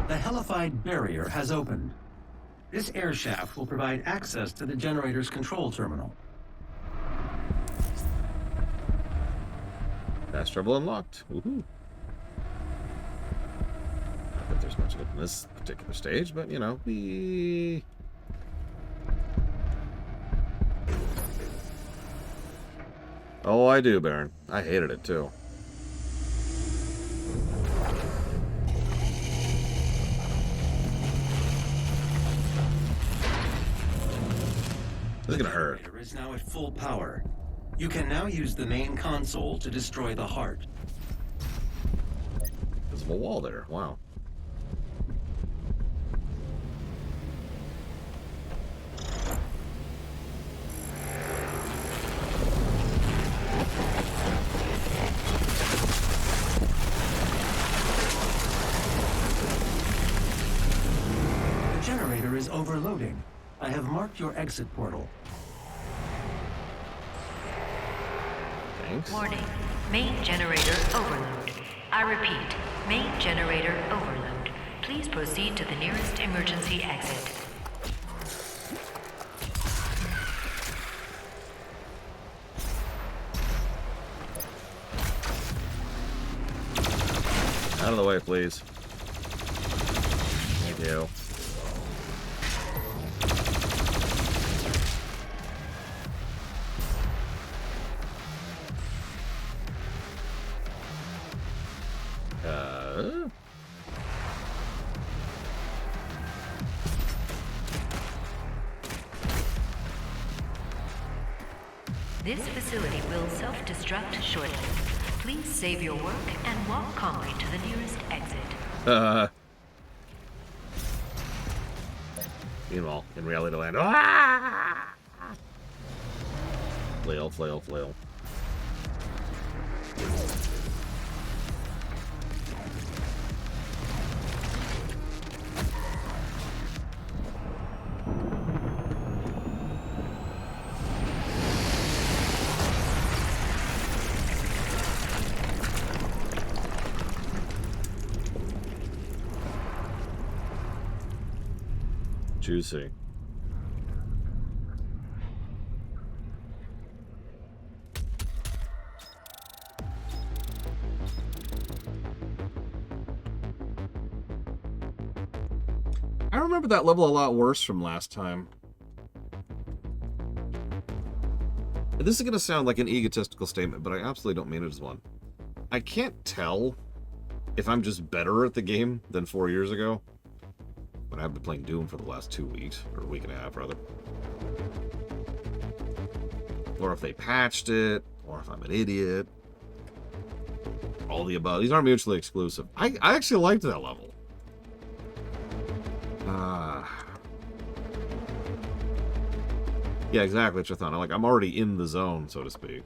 The hellified barrier has opened. This air shaft will provide access to the generator's control terminal. Fast travel unlocked. Woohoo. Not that there's much of it in this particular stage, but you know, we. Oh, I do, Baron. I hated it too. This is gonna hurt. The generator is now at full power. You can now use the main console to destroy the heart. Visible wall there. Wow. The generator is overloading. I have marked your exit portal. Thanks. Warning. Main generator overload. I repeat, main generator overload. Please proceed to the nearest emergency exit. Out of the way, please. Thank you. This facility will self-destruct shortly. Please save your work and walk calmly to the nearest exit. Meanwhile, in reality land. Ah! Flail, flail, flail. Juicy. I remember that level a lot worse from last time. This is going to sound like an egotistical statement, but I absolutely don't mean it as one. I can't tell if I'm just better at the game than 4 years ago. But I've been playing Doom for the last 2 weeks, or a week and a half, rather. Or if they patched it, or if I'm an idiot. All the above. These aren't mutually exclusive. I actually liked that level. Yeah, exactly, Chathon. I'm already in the zone, so to speak.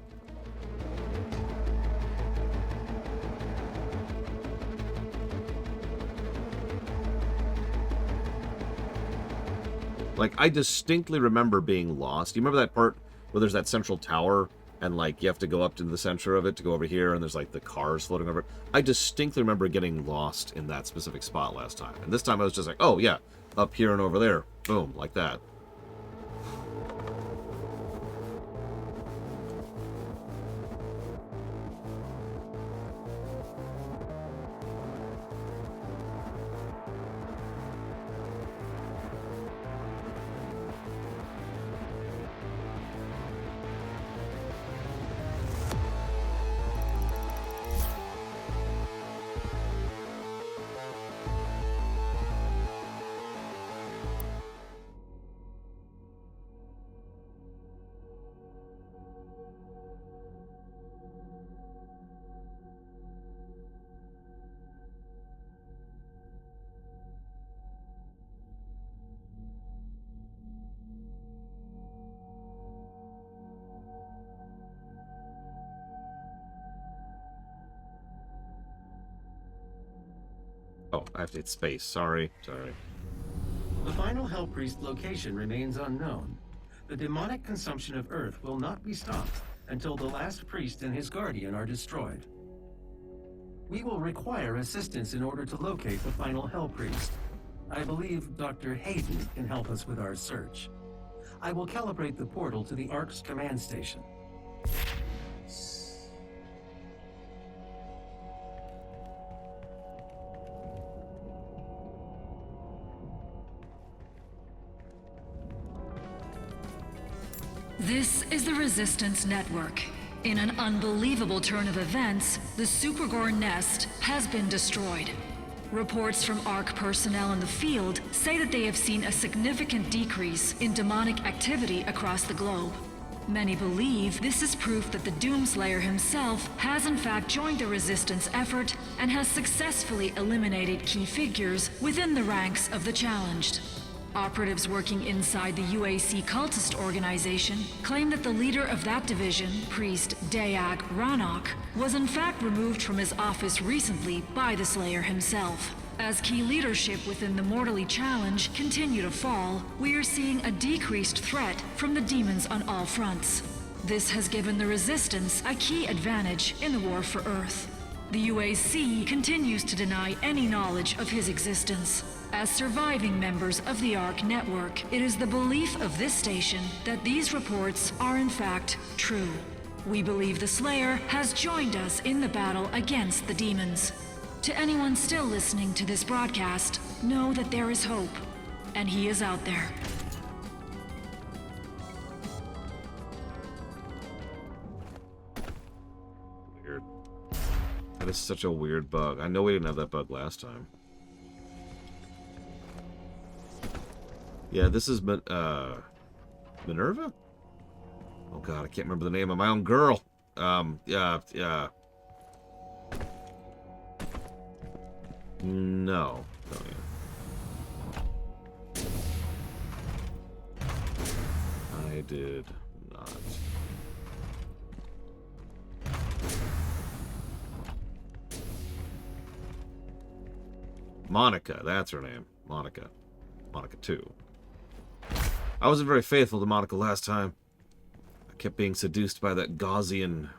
Like, I distinctly remember being lost. Do you remember that part where there's that central tower, and, like, you have to go up to the center of it to go over here, and there's, like, the cars floating over it? I distinctly remember getting lost in that specific spot last time. And this time I was just like, oh, yeah, up here and over there. Boom, like that. Oh, I have to hit space. Sorry. The final Hellpriest location remains unknown. The demonic consumption of Earth will not be stopped until the last priest and his guardian are destroyed. We will require assistance in order to locate the final Hellpriest. I believe Dr. Hayden can help us with our search. I will calibrate the portal to the Ark's command station. This is the Resistance Network. In an unbelievable turn of events, the Supergore nest has been destroyed. Reports from ARC personnel in the field say that they have seen a significant decrease in demonic activity across the globe. Many believe this is proof that the Doomslayer himself has in fact joined the Resistance effort and has successfully eliminated key figures within the ranks of the challenged. Operatives working inside the UAC cultist organization claim that the leader of that division, Priest Dayak Ranok, was in fact removed from his office recently by the Slayer himself. As key leadership within the Mortally Challenge continue to fall, we are seeing a decreased threat from the demons on all fronts. This has given the Resistance a key advantage in the war for Earth. The UAC continues to deny any knowledge of his existence. As surviving members of the ARC network, it is the belief of this station that these reports are in fact true. We believe the Slayer has joined us in the battle against the demons. To anyone still listening to this broadcast, know that there is hope, and he is out there. Weird. That is such a weird bug. I know we didn't have that bug last time. Yeah, this is Minerva? Oh god, I can't remember the name of my own girl. Yeah. No. Don't you? I did not. Monica, that's her name. Monica 2. I wasn't very faithful to Monica last time. I kept being seduced by that Gaussian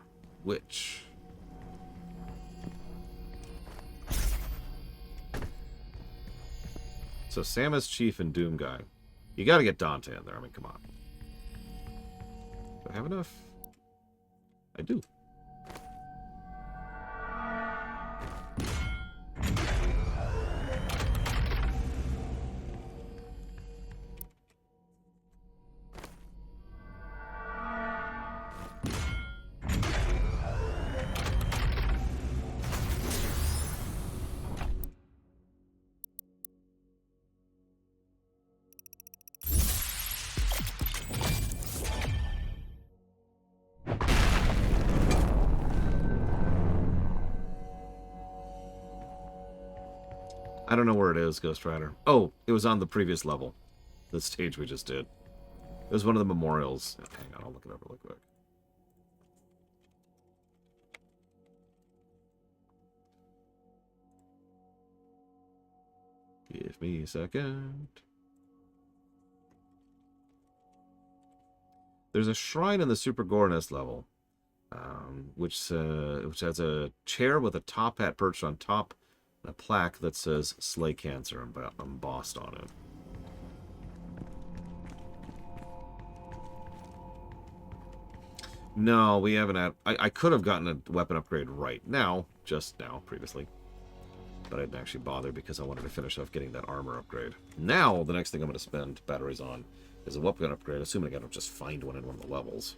witch. So Samus, Chief, and Doom Guy. You gotta get Dante in there. I mean, come on. Do I have enough? I do. I don't know where it is, Ghost Rider. Oh, it was on the previous level. The stage we just did. It was one of the memorials. Hang on, I'll look it up really quick. Give me a second. There's a shrine in the Super Gorness level, which has a chair with a top hat perched on top, and a plaque that says "Slay Cancer" embossed on it. No, we haven't had... I could have gotten a weapon upgrade right now, just now, previously. But I didn't actually bother because I wanted to finish off getting that armor upgrade. Now, the next thing I'm going to spend batteries on is a weapon upgrade, assuming I don't just find one in one of the levels.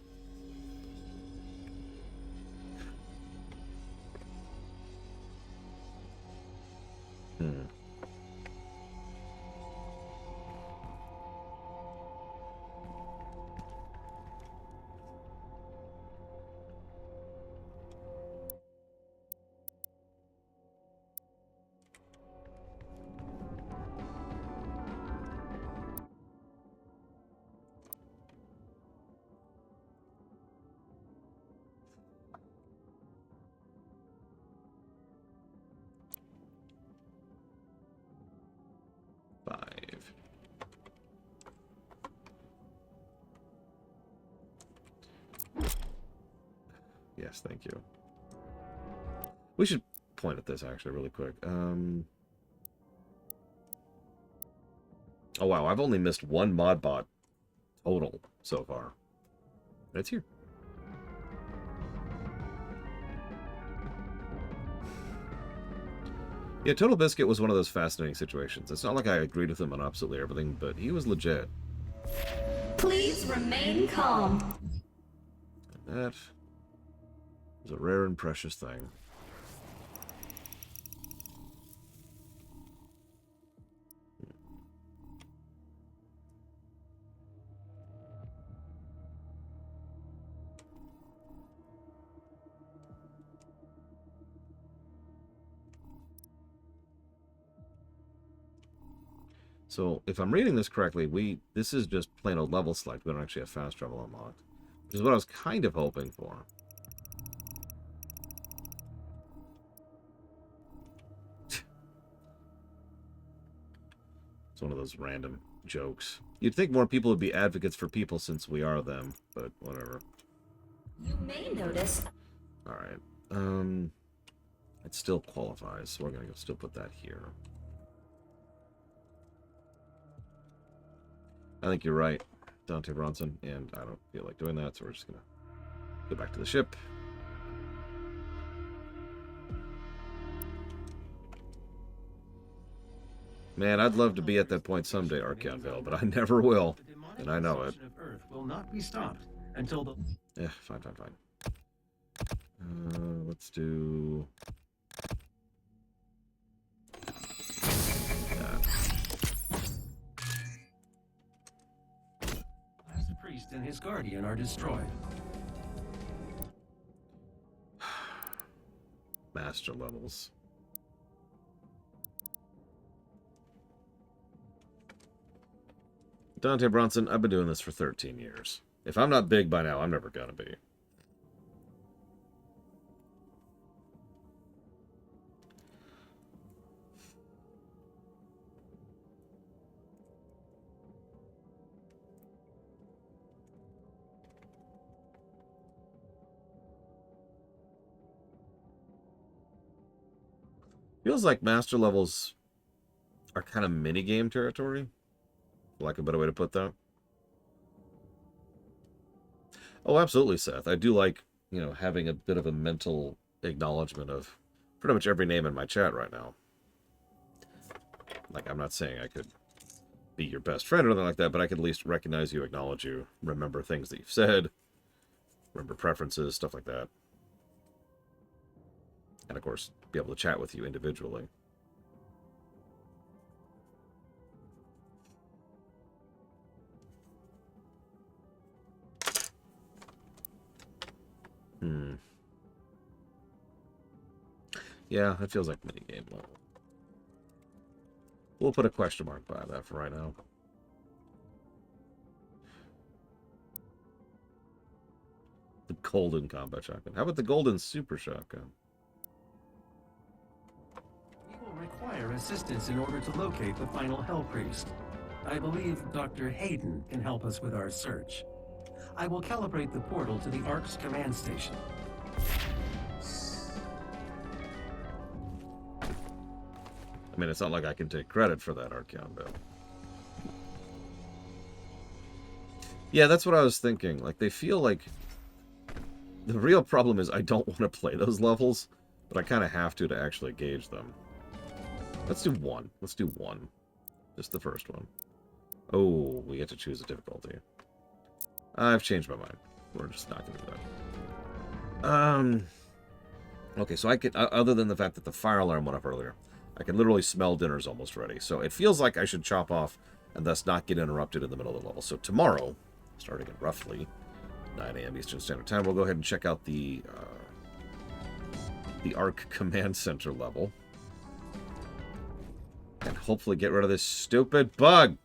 Yes, thank you. We should point at this, actually, really quick. Oh, wow, I've only missed one Modbot total so far. And it's here. Yeah, Total Biscuit was one of those fascinating situations. It's not like I agreed with him on absolutely everything, but he was legit. Please remain calm. And that is a rare and precious thing. So, if I'm reading this correctly, this is just plain old level select. We don't actually have fast travel unlocked. Which is what I was kind of hoping for. It's one of those random jokes. You'd think more people would be advocates for people since we are them, but whatever. You may notice. Alright. It still qualifies, so we're gonna still put that here. I think you're right, Dante Bronson, and I don't feel like doing that, so we're just gonna go back to the ship. Man, I'd love to be at that point someday, Archeon Vale, but I never will, and I know it. Earth will not be stopped until the... Yeah, fine. Let's do... that. As the priest and his guardian are destroyed. Master levels. Dante Bronson, I've been doing this for 13 years. If I'm not big by now, I'm never gonna be. Feels like master levels are kind of mini-game territory. For lack of a better way to put that. Oh, absolutely, Seth. I do like, having a bit of a mental acknowledgement of pretty much every name in my chat right now. Like, I'm not saying I could be your best friend or anything like that, but I could at least recognize you, acknowledge you, remember things that you've said, remember preferences, stuff like that. And, of course, be able to chat with you individually. Yeah, it feels like minigame level. We'll put a question mark by that for right now. The golden combat shotgun. How about the golden super shotgun? We will require assistance in order to locate the final Hell Priest. I believe Dr. Hayden can help us with our search. I will calibrate the portal to the Ark's command station. I mean, it's not like I can take credit for that Archeon build. Yeah, that's what I was thinking. Like, they feel like... The real problem is I don't want to play those levels, but I kind of have to actually gauge them. Let's do one. Let's do one. Just the first one. Oh, we get to choose a difficulty. I've changed my mind. We're just not going to do that. Okay, so I could... Other than the fact that the fire alarm went up earlier, I can literally smell dinner's almost ready. So it feels like I should chop off and thus not get interrupted in the middle of the level. So tomorrow, starting at roughly 9 a.m. Eastern Standard Time, we'll go ahead and check out the Ark Command Center level. And hopefully get rid of this stupid bug.